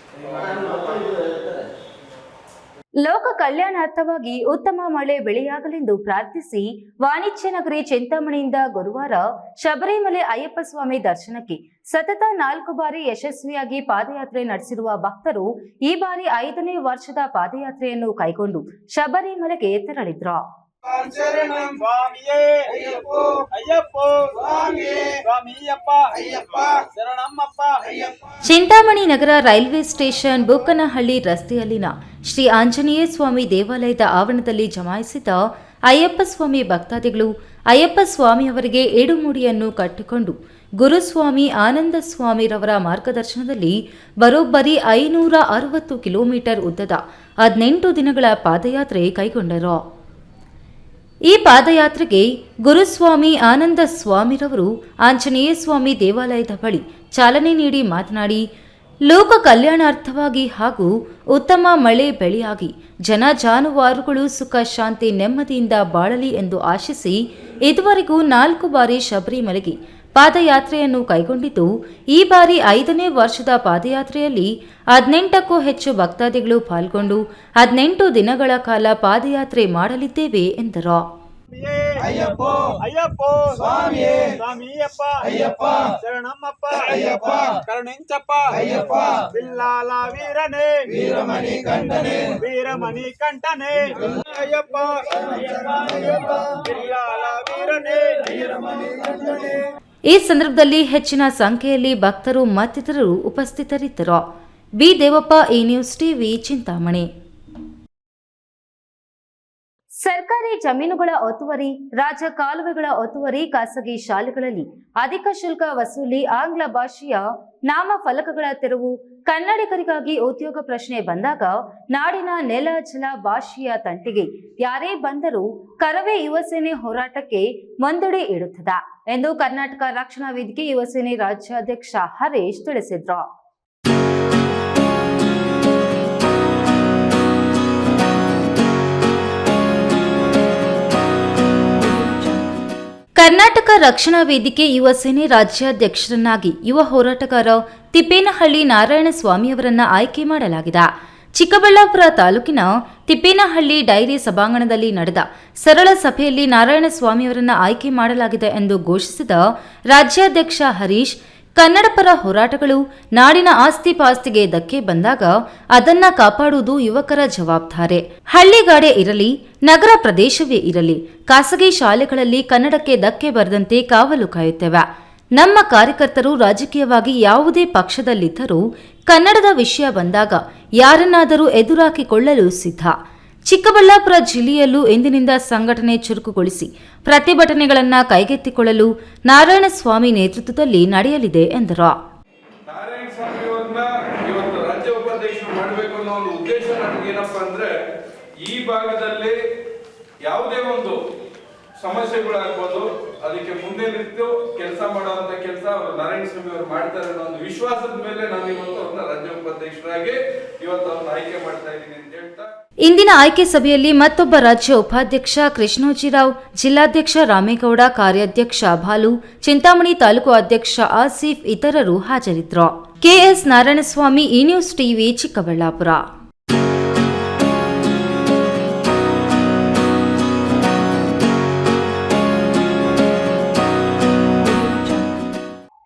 ಲೋಕ ಕಲ್ಯಾಣಾರ್ಥವಾಗಿ ಉತ್ತಮ ಮಳೆ ಬೆಳೆಯಾಗಲೆಂದು ಪ್ರಾರ್ಥಿಸಿ ವಾಣಿಜ್ಯ ನಗರಿ ಚಿಂತಾಮಣಿಯಿಂದ ಗುರುವಾರ ಶಬರಿಮಲೆ ಅಯ್ಯಪ್ಪ ಸ್ವಾಮಿ ದರ್ಶನಕ್ಕೆ ಸತತ 4 ಬಾರಿ ಯಶಸ್ವಿಯಾಗಿ ಪಾದಯಾತ್ರೆ ನಡೆಸಿರುವ ಭಕ್ತರು ಈ ಬಾರಿ 5ನೇ ವರ್ಷದ ಪಾದಯಾತ್ರೆಯನ್ನು ಕೈಗೊಂಡು ಶಬರಿಮಲೆಗೆ ತೆರಳಿದ್ರು. ಚಿಂತಾಮಣಿ ನಗರ ರೈಲ್ವೆ ಸ್ಟೇಷನ್ ಬೂಕನಹಳ್ಳಿ ರಸ್ತೆಯಲ್ಲಿನ ಶ್ರೀ ಆಂಜನೇಯ ಸ್ವಾಮಿ ದೇವಾಲಯದ ಆವರಣದಲ್ಲಿ ಜಮಾಯಿಸಿದ ಅಯ್ಯಪ್ಪ ಸ್ವಾಮಿ ಭಕ್ತಾದಿಗಳು ಅಯ್ಯಪ್ಪ ಸ್ವಾಮಿಯವರಿಗೆ ಎಡುಮುಡಿಯನ್ನು ಕಟ್ಟಿಕೊಂಡು ಗುರುಸ್ವಾಮಿ ಆನಂದ ಸ್ವಾಮಿರವರ ಮಾರ್ಗದರ್ಶನದಲ್ಲಿ ಬರೋಬ್ಬರಿ 560 ಕಿಲೋಮೀಟರ್ ಉದ್ದದ 18 ದಿನಗಳ ಪಾದಯಾತ್ರೆ ಕೈಗೊಂಡರು. ಈ ಪಾದಯಾತ್ರೆಗೆ ಗುರುಸ್ವಾಮಿ ಆನಂದ ಸ್ವಾಮಿರವರು ಆಂಜನೇಯ ಸ್ವಾಮಿ ದೇವಾಲಯದ ಬಳಿ ಚಾಲನೆ ನೀಡಿ ಮಾತನಾಡಿ, ಲೋಕ ಕಲ್ಯಾಣಾರ್ಥವಾಗಿ ಹಾಗೂ ಉತ್ತಮ ಮಳೆ ಬೆಳೆಯಾಗಿ ಜನ ಜಾನುವಾರುಗಳು ಸುಖ ಶಾಂತಿ ನೆಮ್ಮದಿಯಿಂದ ಬಾಳಲಿ ಎಂದು ಆಶಿಸಿ ಇದುವರೆಗೂ 4 ಬಾರಿ ಶಬರಿಮಲೆಗೆ ಪಾದಯಾತ್ರೆಯನ್ನು ಕೈಗೊಂಡಿದ್ದು, ಈ ಬಾರಿ 5ನೇ ವರ್ಷದ ಪಾದಯಾತ್ರೆಯಲ್ಲಿ 18ಕ್ಕೂ ಹೆಚ್ಚು ಭಕ್ತಾದಿಗಳು ಪಾಲ್ಗೊಂಡು 18 ದಿನಗಳ ಕಾಲ ಪಾದಯಾತ್ರೆ ಮಾಡಲಿದ್ದೇವೆ ಎಂದರು. ಅಯ್ಯಪ್ಪ ಅಯ್ಯಪ್ಪ ಸ್ವಾಮಿಯೇ ಸ್ವಾಮಿಯಪ್ಪ ಅಯ್ಯಪ್ಪ ಶರಣಮ್ಮಪ್ಪ ಅಯ್ಯಪ್ಪ ಕರುಣಿಂಚಪ್ಪ ಅಯ್ಯಪ್ಪ ಬಿಲ್ಲಾಲ ವೀರನೇ ವೀರಮಣಿ ಕಂಠನೆ ವೀರಮಣಿ ಕಂಠನೆ ಅಯ್ಯಪ್ಪ ಅಯ್ಯಪ್ಪ ಬಿಲ್ಲಾಲ ವೀರನೇ ವೀರಮಣಿ ಕಂಠನೆ. ಈ ಸಂದರ್ಭದಲ್ಲಿ ಹೆಚ್ಚಿನ ಸಂಖ್ಯೆಯಲ್ಲಿ ಭಕ್ತರು ಮತ್ತಿತರರು ಉಪಸ್ಥಿತರಿದ್ದರು. ಬಿ ದೇವಪ್ಪ, ಈ ನ್ಯೂಸ್ ಟಿವಿ, ಚಿಂತಾಮಣಿ. ಸರ್ಕಾರಿ ಜಮೀನುಗಳ ಒತ್ತುವರಿ, ರಾಜ ಕಾಲುವೆಗಳ ಒತ್ತುವರಿ, ಖಾಸಗಿ ಶಾಲೆಗಳಲ್ಲಿ ಅಧಿಕ ಶುಲ್ಕ ವಸೂಲಿ, ಆಂಗ್ಲ ಭಾಷೆಯ ನಾಮಫಲಕಗಳ ತೆರವು, ಕನ್ನಡಿಗರಿಗಾಗಿ ಉದ್ಯೋಗ ಪ್ರಶ್ನೆ ಬಂದಾಗ ನಾಡಿನ ನೆಲ ಜಲ ಭಾಷೆಯ ತಂಟೆಗೆ ಯಾರೇ ಬಂದರೂ ಕರವೇ ಯುವಸೇನೆ ಹೋರಾಟಕ್ಕೆ ಮುಂದಡಿ ಇಡುತ್ತದೆ ಎಂದು ಕರ್ನಾಟಕ ರಕ್ಷಣಾ ವೇದಿಕೆ ಯುವಸೇನೆ ರಾಜ್ಯಾಧ್ಯಕ್ಷ ಹರೀಶ್ ತಿಳಿಸಿದ್ರು. ಕರ್ನಾಟಕ ರಕ್ಷಣಾ ವೇದಿಕೆ ಯುವ ಸೇನೆ ರಾಜ್ಯಾಧ್ಯಕ್ಷರನ್ನಾಗಿ ಯುವ ಹೋರಾಟಗಾರ ತಿಪ್ಪೇನಹಳ್ಳಿ ನಾರಾಯಣಸ್ವಾಮಿಯವರನ್ನ ಆಯ್ಕೆ ಮಾಡಲಾಗಿದೆ. ಚಿಕ್ಕಬಳ್ಳಾಪುರ ತಾಲೂಕಿನ ತಿಪ್ಪೇನಹಳ್ಳಿ ಡೈರಿ ಸಭಾಂಗಣದಲ್ಲಿ ನಡೆದ ಸರಳ ಸಭೆಯಲ್ಲಿ ನಾರಾಯಣಸ್ವಾಮಿಯವರನ್ನ ಆಯ್ಕೆ ಮಾಡಲಾಗಿದೆ ಎಂದು ಘೋಷಿಸಿದ ರಾಜ್ಯಾಧ್ಯಕ್ಷ ಹರೀಶ್, ಕನ್ನಡಪರ ಹೋರಾಟಗಳು ನಾಡಿನ ಆಸ್ತಿ ಪಾಸ್ತಿಗೆ ಧಕ್ಕೆ ಬಂದಾಗ ಅದನ್ನ ಕಾಪಾಡುವುದು ಯುವಕರ ಜವಾಬ್ದಾರಿ. ಹಳ್ಳಿಗಾಡೆ ಇರಲಿ, ನಗರ ಪ್ರದೇಶವೇ ಇರಲಿ, ಖಾಸಗಿ ಶಾಲೆಗಳಲ್ಲಿ ಕನ್ನಡಕ್ಕೆ ಧಕ್ಕೆ ಬರದಂತೆ ಕಾವಲು ಕಾಯುತ್ತೇವೆ. ನಮ್ಮ ಕಾರ್ಯಕರ್ತರು ರಾಜಕೀಯವಾಗಿ ಯಾವುದೇ ಪಕ್ಷದಲ್ಲಿದ್ದರೂ ಕನ್ನಡದ ವಿಷಯ ಬಂದಾಗ ಯಾರನ್ನಾದರೂ ಎದುರಾಕಿಕೊಳ್ಳಲು ಸಿದ್ಧ. ಚಿಕ್ಕಬಳ್ಳಾಪುರ ಜಿಲ್ಲೆಯಲ್ಲೂ ಇಂದಿನಿಂದ ಸಂಘಟನೆ ಚುರುಕುಗೊಳಿಸಿ ಪ್ರತಿಭಟನೆಗಳನ್ನು ಕೈಗೆತ್ತಿಕೊಳ್ಳಲು ನಾರಾಯಣಸ್ವಾಮಿ ನೇತೃತ್ವದಲ್ಲಿ ನಡೆಯಲಿದೆ ಎಂದರು. ನಾರಾಯಣಸ್ವಾಮಿ ಅವರನ್ನ ಇವತ್ತು ರಾಜ್ಯ ಉಪಾಧ್ಯಕ್ಷರು ಮಾಡಬೇಕು ಅನ್ನೋ ಒಂದು ಉದ್ದೇಶ ನನಗೇನಪ್ಪಾ ಅಂದ್ರೆ, ಈ ಭಾಗದಲ್ಲಿ ಯಾವುದೇ ಒಂದು ಸಮಸ್ಯೆಗಳಾಗ್ಬೋದು ಅದಕ್ಕೆ ಮುಂದೆ ನಿಂತು ಕೆಲಸ ಮಾಡುವಂತ ಕೆಲಸ ಅವರು ನಾರಾಯಣಸ್ವಾಮಿ ಅವರು ಮಾಡ್ತಾರೆ ಅನ್ನೋ ಒಂದು ವಿಶ್ವಾಸದ ಮೇಲೆ ನಾನು ಇವತ್ತು ಅವ್ರನ್ನ ರಾಜ್ಯ ಉಪಾಧ್ಯಕ್ಷರಾಗಿ ಇವತ್ತು ಅವ್ರನ್ನ ಆಯ್ಕೆ ಮಾಡ್ತಾ ಇದ್ದೀನಿ ಅಂತ ಹೇಳ್ತಾ, ಇಂದಿನ ಆಯ್ಕೆ ಸಭೆಯಲ್ಲಿ ಮತ್ತೊಬ್ಬ ರಾಜ್ಯ ಉಪಾಧ್ಯಕ್ಷ ಕೃಷ್ಣೋಜಿರಾವ್, ಜಿಲ್ಲಾಧ್ಯಕ್ಷ ರಾಮೇಗೌಡ, ಕಾರ್ಯಾಧ್ಯಕ್ಷ ಬಾಲು, ಚಿಂತಾಮಣಿ ತಾಲೂಕು ಅಧ್ಯಕ್ಷ ಆಸಿಫ್ ಇತರರು ಹಾಜರಿದ್ದರು. ಕೆಎಸ್ ನಾರಾಯಣಸ್ವಾಮಿ, ಈ ನ್ಯೂಸ್ ಟಿವಿ, ಚಿಕ್ಕಬಳ್ಳಾಪುರ.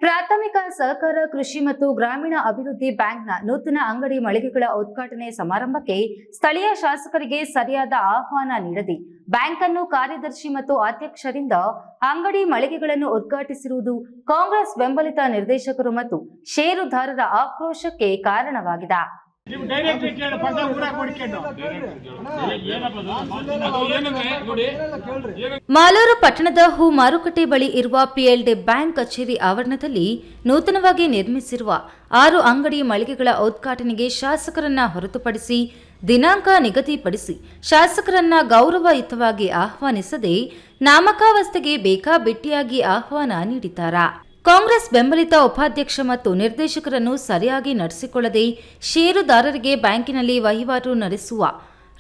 ಪ್ರಾಥಮಿಕ ಸಹಕಾರ ಕೃಷಿ ಮತ್ತು ಗ್ರಾಮೀಣ ಅಭಿವೃದ್ಧಿ ಬ್ಯಾಂಕ್ನ ನೂತನ ಅಂಗಡಿ ಮಳಿಗೆಗಳ ಉದ್ಘಾಟನೆ ಸಮಾರಂಭಕ್ಕೆ ಸ್ಥಳೀಯ ಶಾಸಕರಿಗೆ ಸರಿಯಾದ ಆಹ್ವಾನ ನೀಡದೆ ಬ್ಯಾಂಕ್ ಅನ್ನು ಕಾರ್ಯದರ್ಶಿ ಮತ್ತು ಅಧ್ಯಕ್ಷರಿಂದ ಅಂಗಡಿ ಮಳಿಗೆಗಳನ್ನು ಉದ್ಘಾಟಿಸಿರುವುದು ಕಾಂಗ್ರೆಸ್ ಬೆಂಬಲಿತ ನಿರ್ದೇಶಕರು ಮತ್ತು ಷೇರುದಾರರ ಆಕ್ರೋಶಕ್ಕೆ ಕಾರಣವಾಗಿದೆ. ಮಾಲೂರು ಪಟ್ಟಣದ ಹೂ ಮಾರುಕಟ್ಟೆ ಬಳಿ ಇರುವ ಪಿಎಲ್ಡಿ ಬ್ಯಾಂಕ್ ಕಚೇರಿ ಆವರಣದಲ್ಲಿ ನೂತನವಾಗಿ ನಿರ್ಮಿಸಿರುವ 6 ಅಂಗಡಿ ಮಳಿಗೆಗಳ ಉದ್ಘಾಟನೆಗೆ ಶಾಸಕರನ್ನ ಹೊರತುಪಡಿಸಿ ದಿನಾಂಕ ನಿಗದಿಪಡಿಸಿ ಶಾಸಕರನ್ನ ಗೌರವಯುತವಾಗಿ ಆಹ್ವಾನಿಸದೆ ನಾಮಕಾವಸ್ಥೆಗೆ ಬೇಕಾಬಿಟ್ಟಿಯಾಗಿ ಆಹ್ವಾನ ನೀಡಿದ್ದಾರೆ. ಕಾಂಗ್ರೆಸ್ ಬೆಂಬಲಿತ ಉಪಾಧ್ಯಕ್ಷ ಮತ್ತು ನಿರ್ದೇಶಕರನ್ನು ಸರಿಯಾಗಿ ನಡೆಸಿಕೊಳ್ಳದೆ ಷೇರುದಾರರಿಗೆ ಬ್ಯಾಂಕಿನಲ್ಲಿ ವಹಿವಾಟು ನಡೆಸುವ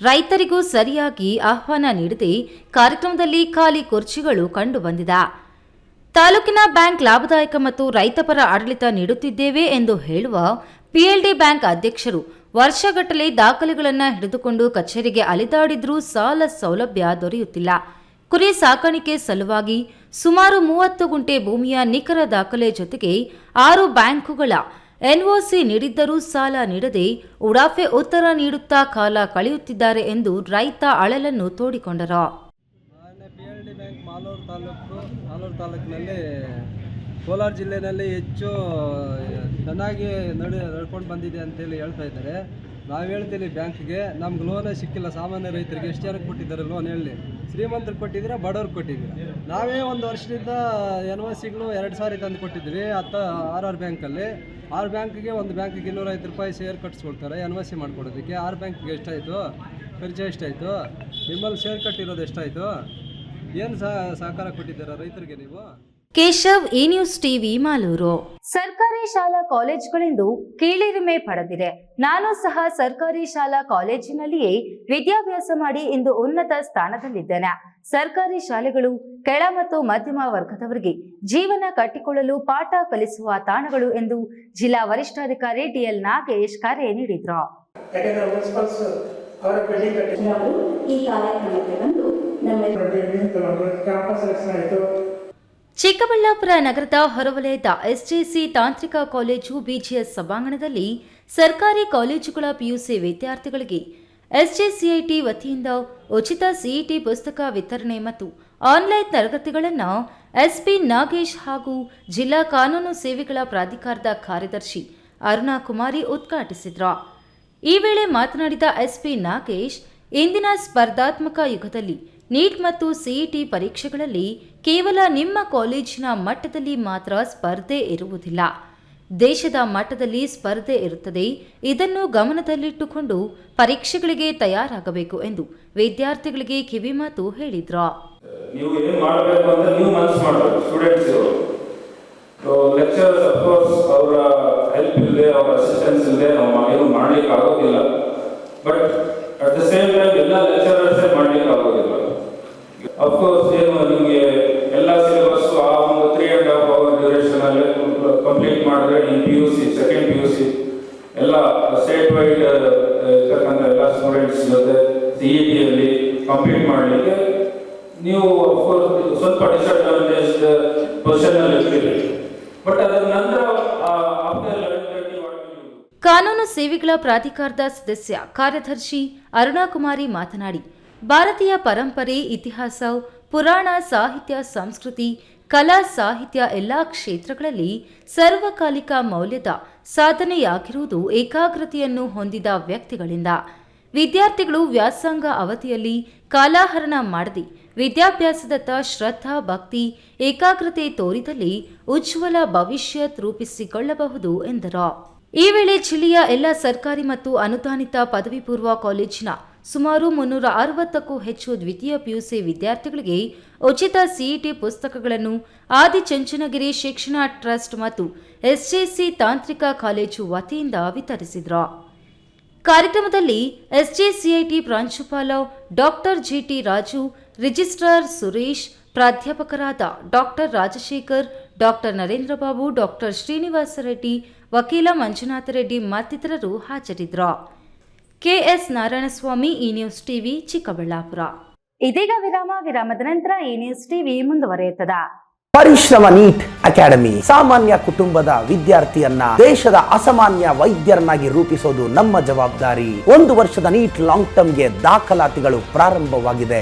ರೈತರಿಗೂ ಸರಿಯಾಗಿ ಆಹ್ವಾನ ನೀಡದೆ ಕಾರ್ಯಕ್ರಮದಲ್ಲಿ ಖಾಲಿ ಕುರ್ಚಿಗಳು ಕಂಡುಬಂದಿದೆ. ತಾಲೂಕಿನ ಬ್ಯಾಂಕ್ ಲಾಭದಾಯಕ ಮತ್ತು ರೈತಪರ ಆಡಳಿತ ನೀಡುತ್ತಿದ್ದೇವೆ ಎಂದು ಹೇಳುವ ಪಿಎಲ್ಡಿ ಬ್ಯಾಂಕ್ ಅಧ್ಯಕ್ಷರು ವರ್ಷಗಟ್ಟಲೆ ದಾಖಲೆಗಳನ್ನು ಹಿಡಿದುಕೊಂಡು ಕಚೇರಿಗೆ ಅಲೆದಾಡಿದ್ರೂ ಸಾಲ ಸೌಲಭ್ಯ ದೊರೆಯುತ್ತಿಲ್ಲ. ಕುರಿ ಸಾಕಾಣಿಕೆ ಸಲುವಾಗಿ ಸುಮಾರು 30 ಗುಂಟೆ ಭೂಮಿಯ ನಿಖರ ದಾಖಲೆ ಜೊತೆಗೆ 6 ಬ್ಯಾಂಕುಗಳ ಎನ್ಒಸಿ ನೀಡಿದ್ದರೂ ಸಾಲ ನೀಡದೆ ಉಡಾಫೆ ಉತ್ತರ ನೀಡುತ್ತಾ ಕಾಲ ಕಳೆಯುತ್ತಿದ್ದಾರೆ ಎಂದು ರೈತ ಅಳಲನ್ನು ತೋಡಿಕೊಂಡರು. ಪಿಎಲ್ಡಿ ಬ್ಯಾಂಕ್ ಮಾಲೂರು ತಾಲೂಕಿನಲ್ಲಿ ಕೋಲಾರ ಜಿಲ್ಲೆಯಲ್ಲಿ ಹೆಚ್ಚು ಚೆನ್ನಾಗಿ ನಡ್ಕೊಂಡು ಬಂದಿದೆ ಅಂತೇಳಿ ಹೇಳ್ತಾ ಇದ್ದಾರೆ. ನಾವು ಹೇಳ್ತೀವಿ ಬ್ಯಾಂಕ್ಗೆ ನಮ್ಗೆ ಲೋನೇ ಸಿಕ್ಕಿಲ್ಲ. ಸಾಮಾನ್ಯ ರೈತರಿಗೆ ಎಷ್ಟು ಜನಕ್ಕೆ ಕೊಟ್ಟಿದ್ದಾರೆ ಲೋನ್ ಹೇಳಿ? ಶ್ರೀಮಂತರಿಗೆ ಕೊಟ್ಟಿದ್ದೀರಾ, ಬಡವ್ರಿಗೆ ಕೊಟ್ಟಿದ್ದೀರಾ? ನಾವೇ ಒಂದು ವರ್ಷದಿಂದ NOCಗಳು 2,000 ತಂದು ಕೊಟ್ಟಿದ್ವಿ. 6 ಬ್ಯಾಂಕಲ್ಲಿ. 6 ಬ್ಯಾಂಕಿಗೆ ಒಂದು ಬ್ಯಾಂಕಿಗೆ 250 ರೂಪಾಯಿ ಶೇರ್ ಕಟ್ಸ್ಕೊಳ್ತಾರೆ NOC ಮಾಡ್ಕೊಡೋದಕ್ಕೆ. 6 ಬ್ಯಾಂಕಿಗೆ ಎಷ್ಟಾಯಿತು? ಖರ್ಚು ಎಷ್ಟಾಯಿತು? ನಿಮ್ಮಲ್ಲಿ ಶೇರ್ ಕಟ್ಟಿರೋದು ಎಷ್ಟಾಯಿತು? ಏನು ಸಹಕಾರ ಕೊಟ್ಟಿದ್ದೀರಾ ರೈತರಿಗೆ ನೀವು? ಕೇಶವ್, ಈ ನ್ಯೂಸ್ ಟಿವಿ, ಮಾಲೂರು. ಸರ್ಕಾರಿ ಶಾಲಾ ಕಾಲೇಜುಗಳೆಂದು ಕೀಳಿರಿಮೆ ಪಡೆದಿದೆ. ನಾನು ಸಹ ಸರ್ಕಾರಿ ಶಾಲಾ ಕಾಲೇಜಿನಲ್ಲಿಯೇ ವಿದ್ಯಾಭ್ಯಾಸ ಮಾಡಿ ಇಂದು ಉನ್ನತ ಸ್ಥಾನದಲ್ಲಿದ್ದೇನೆ. ಸರ್ಕಾರಿ ಶಾಲೆಗಳು ಕೆಳ ಮತ್ತು ಮಧ್ಯಮ ವರ್ಗದವರಿಗೆ ಜೀವನ ಕಟ್ಟಿಕೊಳ್ಳಲು ಪಾಠ ಕಲಿಸುವ ತಾಣಗಳು ಎಂದು ಜಿಲ್ಲಾ ವರಿಷ್ಠಾಧಿಕಾರಿ DL ನಾಗೇಶ್ ಕರೆ ನೀಡಿದ್ರು. ಈ ಕಾರ್ಯಕ್ರಮಕ್ಕೆ ಬಂದು ಚಿಕ್ಕಬಳ್ಳಾಪುರ ನಗರದ ಹೊರವಲಯದ SJC ತಾಂತ್ರಿಕ ಕಾಲೇಜು BGS ಸಭಾಂಗಣದಲ್ಲಿ ಸರ್ಕಾರಿ ಕಾಲೇಜುಗಳ PUC ವಿದ್ಯಾರ್ಥಿಗಳಿಗೆ SJCIT ವತಿಯಿಂದ ಉಚಿತ CET ಪುಸ್ತಕ ವಿತರಣೆ ಮತ್ತು ಆನ್ಲೈನ್ ತರಗತಿಗಳನ್ನು SP ನಾಗೇಶ್ ಹಾಗೂ ಜಿಲ್ಲಾ ಕಾನೂನು ಸೇವೆಗಳ ಪ್ರಾಧಿಕಾರದ ಕಾರ್ಯದರ್ಶಿ ಅರುಣಾ ಕುಮಾರಿ ಉದ್ಘಾಟಿಸಿದರು. ಈ ವೇಳೆ ಮಾತನಾಡಿದ SP ನಾಗೇಶ್, ಇಂದಿನ ಸ್ಪರ್ಧಾತ್ಮಕ ಯುಗದಲ್ಲಿ ನೀಟ್ ಮತ್ತು CET ಪರೀಕ್ಷೆಗಳಲ್ಲಿ ಕೇವಲ ನಿಮ್ಮ ಕಾಲೇಜಿನ ಮಟ್ಟದಲ್ಲಿ ಮಾತ್ರ ಸ್ಪರ್ಧೆ ಇರುವುದಿಲ್ಲ, ದೇಶದ ಮಟ್ಟದಲ್ಲಿ ಸ್ಪರ್ಧೆ ಇರುತ್ತದೆ. ಇದನ್ನು ಗಮನದಲ್ಲಿಟ್ಟುಕೊಂಡು ಪರೀಕ್ಷೆಗಳಿಗೆ ತಯಾರಾಗಬೇಕು ಎಂದು ವಿದ್ಯಾರ್ಥಿಗಳಿಗೆ ಕಿವಿಮಾತು ಹೇಳಿದ್ರು. ನೀವು ಏನು ಮಾಡಬೇಕು ಅಂತ ನೀವು ಮನಸ್ಸು ಮಾಡಬೇಕು. ಸ್ಟೂಡೆಂಟ್ಸ್ ಲೆಕ್ಚರ್ಸ್ ಅಫ್ಕೋರ್ಸ್ ಅವರ ಹೆಲ್ಪ್ ಇಲ್ಲದೆ, ಅವರ ಅಸಿಸ್ಟೆನ್ಸ್ ಇಲ್ಲದೆ ನಾವು ಏನು ಮಾಡ್ಲಿಕ್ಕೆ ಆಗೋದಿಲ್ಲ. But at the same time ಎಲ್ಲ ಲೆಕ್ಚರರ್ಸೇ ಮಾಡ್ಲಿಕ್ಕೆ ಆಗೋದಿಲ್ಲ. ಅಫ್ಕೋರ್ಸ್ ಏನು ನಿಮಗೆ ಎಲ್ಲ ಸಿಲೆಬಸ್ ಆ ಒಂದು 3.5 hour ಡ್ಯೂರೇಷನ್ ಅಲ್ಲಿ ಕಂಪ್ಲೀಟ್ ಮಾಡಿದ್ರೆ ನಿಮ್ಮ PUC ಸೆಕೆಂಡ್ PUC ಎಲ್ಲ ಸ್ಟೇಟ್ ವೈಡ್ ಇರ್ತಕ್ಕಂಥ ಎಲ್ಲ ಸ್ಟೂಡೆಂಟ್ಸ್ ಜೊತೆ CET ಅಲ್ಲಿ ಕಂಪ್ಲೀಟ್ ಮಾಡಲಿಕ್ಕೆ ನೀವು ಅಫ್ಕೋರ್ಸ್ ಸ್ವಲ್ಪ ಡಿಸ್ಅಡ್ವಾಂಟೇಜ್ ಪೊಸಿಷನ್ ಅಲ್ಲಿ ಇರ್ತೀರಿ. ಬಟ್ ಅದರ ನಂತರ ಕಾನೂನು ಸೇವೆಗಳ ಪ್ರಾಧಿಕಾರದ ಸದಸ್ಯ ಕಾರ್ಯದರ್ಶಿ ಅರುಣಾ ಕುಮಾರಿ ಮಾತನಾಡಿ, ಭಾರತೀಯ ಪರಂಪರೆ, ಇತಿಹಾಸ, ಪುರಾಣ, ಸಾಹಿತ್ಯ, ಸಂಸ್ಕೃತಿ, ಕಲಾ, ಸಾಹಿತ್ಯ ಎಲ್ಲ ಕ್ಷೇತ್ರಗಳಲ್ಲಿ ಸರ್ವಕಾಲಿಕ ಮೌಲ್ಯದ ಸಾಧನೆಯಾಗಿರುವುದು ಏಕಾಗ್ರತೆಯನ್ನು ಹೊಂದಿದ ವ್ಯಕ್ತಿಗಳಿಂದ. ವಿದ್ಯಾರ್ಥಿಗಳು ವ್ಯಾಸಂಗ ಅವಧಿಯಲ್ಲಿ ಕಾಲಹರಣ ಮಾಡದೆ ವಿದ್ಯಾಭ್ಯಾಸದತ್ತ ಶ್ರದ್ಧಾ, ಭಕ್ತಿ, ಏಕಾಗ್ರತೆ ತೋರಿದಲ್ಲಿ ಉಜ್ವಲ ಭವಿಷ್ಯ ರೂಪಿಸಿಕೊಳ್ಳಬಹುದು ಎಂದರು. ಈ ವೇಳೆ ಜಿಲ್ಲೆಯ ಎಲ್ಲ ಸರ್ಕಾರಿ ಮತ್ತು ಅನುದಾನಿತ ಪದವಿ ಪೂರ್ವ ಕಾಲೇಜಿನ ಸುಮಾರು 360ಕ್ಕೂ ಹೆಚ್ಚು ದ್ವಿತೀಯ PUC ವಿದ್ಯಾರ್ಥಿಗಳಿಗೆ ಉಚಿತ CET ಪುಸ್ತಕಗಳನ್ನು ಆದಿಚುಂಚನಗಿರಿ ಶಿಕ್ಷಣ ಟ್ರಸ್ಟ್ ಮತ್ತು SJC ತಾಂತ್ರಿಕ ಕಾಲೇಜು ವತಿಯಿಂದ ವಿತರಿಸಿದರು. ಕಾರ್ಯಕ್ರಮದಲ್ಲಿ SJCIT ಪ್ರಾಂಶುಪಾಲ doctor GT Raju, registrar Suresh, ಪ್ರಾಧ್ಯಾಪಕರಾದ doctor Rajashekhar, doctor Narendra Babu, doctor Srinivasa Reddy, ವಕೀಲ ಮಂಜುನಾಥ ರೆಡ್ಡಿ ಮತ್ತಿತರರು ಹಾಜರಿದ್ದರು. KS ನಾರಾಯಣಸ್ವಾಮಿ, ಈ ನ್ಯೂಸ್ ಟಿವಿ, ಚಿಕ್ಕಬಳ್ಳಾಪುರ. ಇದೀಗ ವಿರಾಮದ ನಂತರ ಈ ನ್ಯೂಸ್ ಟಿವಿ ಮುಂದುವರಿಯುತ್ತದೆ. ಪರಿಶ್ರಮ ನೀಟ್ ಅಕಾಡೆಮಿ ಸಾಮಾನ್ಯ ಕುಟುಂಬದ ವಿದ್ಯಾರ್ಥಿಯನ್ನ ದೇಶದ ಅಸಾಮಾನ್ಯ ವೈದ್ಯರನ್ನಾಗಿ ರೂಪಿಸೋದು ನಮ್ಮ ಜವಾಬ್ದಾರಿ. 1 ವರ್ಷದ ನೀಟ್ ಲಾಂಗ್ ಟರ್ಮ್ಗೆ ದಾಖಲಾತಿಗಳು ಪ್ರಾರಂಭವಾಗಿದೆ.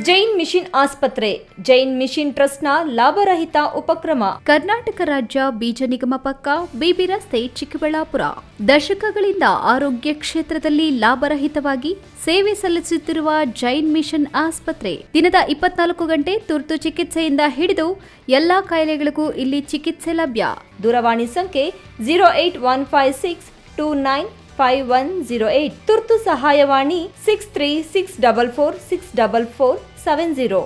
ಜೈನ್ ಮಿಷನ್ ಆಸ್ಪತ್ರೆ, ಜೈನ್ ಮಿಷನ್ ಟ್ರಸ್ಟ್ನ ಲಾಭರಹಿತ ಉಪಕ್ರಮ. ಕರ್ನಾಟಕ ರಾಜ್ಯ ಬೀಜ ನಿಗಮ ಪಕ್ಕ, BB ರಸ್ತೆ, ಚಿಕ್ಕಬಳ್ಳಾಪುರ. ದಶಕಗಳಿಂದ ಆರೋಗ್ಯ ಕ್ಷೇತ್ರದಲ್ಲಿ ಲಾಭರಹಿತವಾಗಿ ಸೇವೆ ಸಲ್ಲಿಸುತ್ತಿರುವ ಜೈನ್ ಮಿಷನ್ ಆಸ್ಪತ್ರೆ ದಿನದ 24 ಗಂಟೆ ತುರ್ತು ಚಿಕಿತ್ಸೆಯಿಂದ ಹಿಡಿದು ಎಲ್ಲಾ ಕಾಯಿಲೆಗಳಿಗೂ ಇಲ್ಲಿ ಚಿಕಿತ್ಸೆ ಲಭ್ಯ. ದೂರವಾಣಿ ಸಂಖ್ಯೆ 08156295108. ತುರ್ತು ಸಹಾಯವಾಣಿ 6364464470.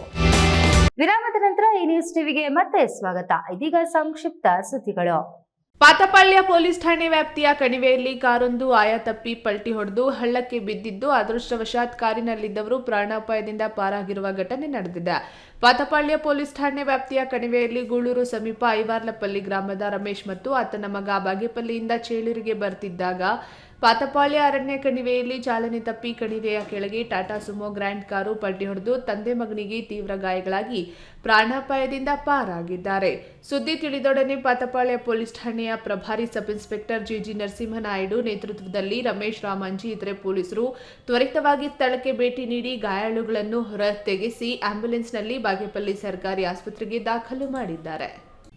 ವಿರಾಮದ ನಂತರ ಈ ನ್ಯೂಸ್ ಟಿವಿಗೆ ಮತ್ತೆ ಸ್ವಾಗತ. ಇದೀಗ ಸಂಕ್ಷಿಪ್ತ ಸುದ್ದಿಗಳು. ಪಾತಪಾಳ್ಯ ಪೊಲೀಸ್ ಠಾಣೆ ವ್ಯಾಪ್ತಿಯ ಕಣಿವೆಯಲ್ಲಿ ಕಾರೊಂದು ಆಯತಪ್ಪಿ ಪಲ್ಟಿ ಹೊಡೆದು ಹಳ್ಳಕ್ಕೆ ಬಿದ್ದಿದ್ದು, ಅದೃಷ್ಟವಶಾತ್ ಕಾರಿನಲ್ಲಿದ್ದವರು ಪ್ರಾಣಾಪಾಯದಿಂದ ಪಾರಾಗಿರುವ ಘಟನೆ ನಡೆದಿದೆ. ಪಾತಪಾಳ್ಯ ಪೊಲೀಸ್ ಠಾಣೆ ವ್ಯಾಪ್ತಿಯ ಕಣಿವೆಯಲ್ಲಿ ಗೂಳೂರು ಸಮೀಪ ಐವಾರ್ಲಪಲ್ಲಿ ಗ್ರಾಮದ ರಮೇಶ್ ಮತ್ತು ಆತನ ಮಗ ಬಾಗೇಪಲ್ಲಿಯಿಂದ ಚೇಳೂರಿಗೆ ಬರ್ತಿದ್ದಾಗ ಪಾತಪಾಳ್ಯ ಅರಣ್ಯ ಕಣಿವೆಯಲ್ಲಿ ಚಾಲನೆ ತಪ್ಪಿ ಕಣಿವೆಯ ಕೆಳಗೆ ಟಾಟಾ ಸುಮೋ ಗ್ರ್ಯಾಂಡ್ ಕಾರು ಪಲ್ಟಿ ಹೊಡೆದು ತಂದೆ ಮಗನಿಗೆ ತೀವ್ರ ಗಾಯಗಳಾಗಿ ಪ್ರಾಣಾಪಾಯದಿಂದ ಪಾರಾಗಿದ್ದಾರೆ. ಸುದ್ದಿ ತಿಳಿದೊಡನೆ ಪಾತಪಾಳ್ಯ ಪೊಲೀಸ್ ಠಾಣೆಯ ಪ್ರಭಾರಿ ಸಬ್ ಇನ್ಸ್ಪೆಕ್ಟರ್ GG ನರಸಿಂಹನಾಯ್ಡು ನೇತೃತ್ವದಲ್ಲಿ ರಮೇಶ್, ರಾಮಂಜಿ ಇತರೆ ಪೊಲೀಸರು ತ್ವರಿತವಾಗಿ ಸ್ಥಳಕ್ಕೆ ಭೇಟಿ ನೀಡಿ ಗಾಯಾಳುಗಳನ್ನು ಹೊರ ತೆಗೆಸಿ ಆಂಬ್ಯುಲೆನ್ಸ್ನಲ್ಲಿ ಬಾಗೇಪಲ್ಲಿ ಸರ್ಕಾರಿ ಆಸ್ಪತ್ರೆಗೆ ದಾಖಲು ಮಾಡಿದ್ದಾರೆ.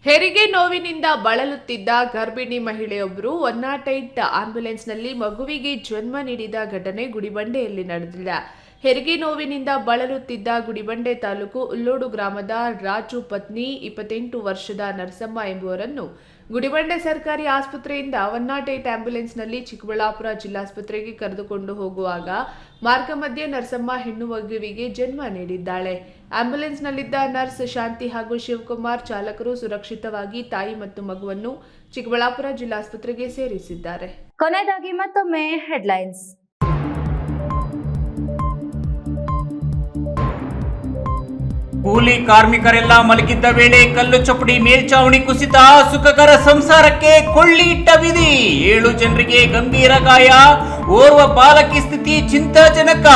ಹೆರಿಗೆ ನೋವಿನಿಂದ ಬಳಲುತ್ತಿದ್ದ ಗರ್ಭಿಣಿ ಮಹಿಳೆಯೊಬ್ಬರು 108 ಆಂಬ್ಯುಲೆನ್ಸ್ನಲ್ಲಿ ಮಗುವಿಗೆ ಜನ್ಮ ನೀಡಿದ ಘಟನೆ ಗುಡಿಬಂಡೆಯಲ್ಲಿ ನಡೆದಿದೆ. ಹೆರಿಗೆ ನೋವಿನಿಂದ ಬಳಲುತ್ತಿದ್ದ ಗುಡಿಬಂಡೆ ತಾಲೂಕು ಉಲ್ಲೋಡು ಗ್ರಾಮದ ರಾಜು ಪತ್ನಿ 28 ವರ್ಷದ ನರಸಮ್ಮ ಎಂಬುವರನ್ನು ಗುಡಿಬಂಡೆ ಸರ್ಕಾರಿ ಆಸ್ಪತ್ರೆಯಿಂದ 108 ಆಂಬ್ಯುಲೆನ್ಸ್ನಲ್ಲಿ ಚಿಕ್ಕಬಳ್ಳಾಪುರ ಜಿಲ್ಲಾಸ್ಪತ್ರೆಗೆ ಕರೆದುಕೊಂಡು ಹೋಗುವಾಗ ಮಾರ್ಗ ಮಧ್ಯೆ ನರಸಮ್ಮ ಹೆಣ್ಣು ಮಗುವಿಗೆ ಜನ್ಮ ನೀಡಿದ್ದಾಳೆ. ಆಂಬ್ಯುಲೆನ್ಸ್ನಲ್ಲಿದ್ದ ನರ್ಸ್ ಶಾಂತಿ ಹಾಗೂ ಶಿವಕುಮಾರ್ ಚಾಲಕರು ಸುರಕ್ಷಿತವಾಗಿ ತಾಯಿ ಮತ್ತು ಮಗುವನ್ನು ಚಿಕ್ಕಬಳ್ಳಾಪುರ ಜಿಲ್ಲಾಸ್ಪತ್ರೆಗೆ ಸೇರಿಸಿದ್ದಾರೆ. ಕೊನೆಯದಾಗಿ ಮತ್ತೊಮ್ಮೆ ಹೆಡ್ಲೈನ್ಸ್. ಕೂಲಿ ಕಾರ್ಮಿಕರೆಲ್ಲ ಮಲಗಿದ್ದ ವೇಳೆ ಕಲ್ಲು ಚಪ್ಪಡಿ ಮೇಲ್ಚಾವಣಿ ಕುಸಿತ, ಸುಖಕರ ಸಂಸಾರಕ್ಕೆ ಕೊಳ್ಳಿ ಇಟ್ಟ ವಿಧಿ. 7 ಜನರಿಗೆ ಗಂಭೀರ ಗಾಯ, ಓರ್ವ ಬಾಲಕಿ ಸ್ಥಿತಿ ಚಿಂತಾಜನಕ.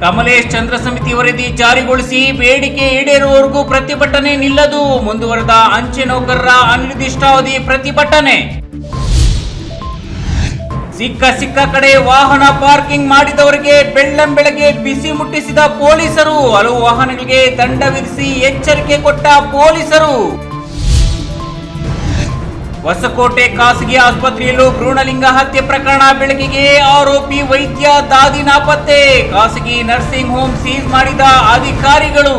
ಕಮಲೇಶ್ ಚಂದ್ರ ಸಮಿತಿ ವರದಿ ಜಾರಿಗೊಳಿಸಿ ಬೇಡಿಕೆ ಈಡೇರುವವರೆಗೂ ಪ್ರತಿಭಟನೆ ನಿಲ್ಲದು, ಮುಂದುವರೆದ ಅಂಚೆ ನೌಕರರ ಅನಿರ್ದಿಷ್ಟಾವಧಿ ಪ್ರತಿಭಟನೆ. ಸಿಕ್ಕ ಕಡೆ ವಾಹನ ಪಾರ್ಕಿಂಗ್ ಮಾಡಿದವರಿಗೆ ಬೆಳ್ಳಂಬೆಳಗ್ಗೆ ಬಿಸಿ ಮುಟ್ಟಿಸಿದ ಪೊಲೀಸರು, ಹಲವು ವಾಹನಗಳಿಗೆ ದಂಡ ವಿಧಿಸಿ ಎಚ್ಚರಿಕೆ ಕೊಟ್ಟ ಪೊಲೀಸರು. ಹೊಸಕೋಟೆ ಖಾಸಗಿ ಆಸ್ಪತ್ರೆಯಲ್ಲೂ ಭ್ರೂಣಲಿಂಗ ಹತ್ಯೆ ಪ್ರಕರಣ ಬೆಳಕಿಗೆ, ಆರೋಪಿ ವೈದ್ಯ ದಾದಿ ನಾಪತ್ತೆ, ಖಾಸಗಿ ನರ್ಸಿಂಗ್ ಹೋಮ್ ಸೀಸ್ ಮಾಡಿದ ಅಧಿಕಾರಿಗಳು.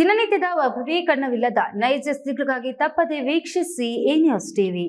ದಿನನಿತ್ಯದ ವೈಭವೀಕರಣವಿಲ್ಲದ ನೈಜ ಸುದ್ದಿಗಳಿಗಾಗಿ ತಪ್ಪದೆ ವೀಕ್ಷಿಸಿ ಎ ನ್ಯೂಸ್ ಟಿವಿ.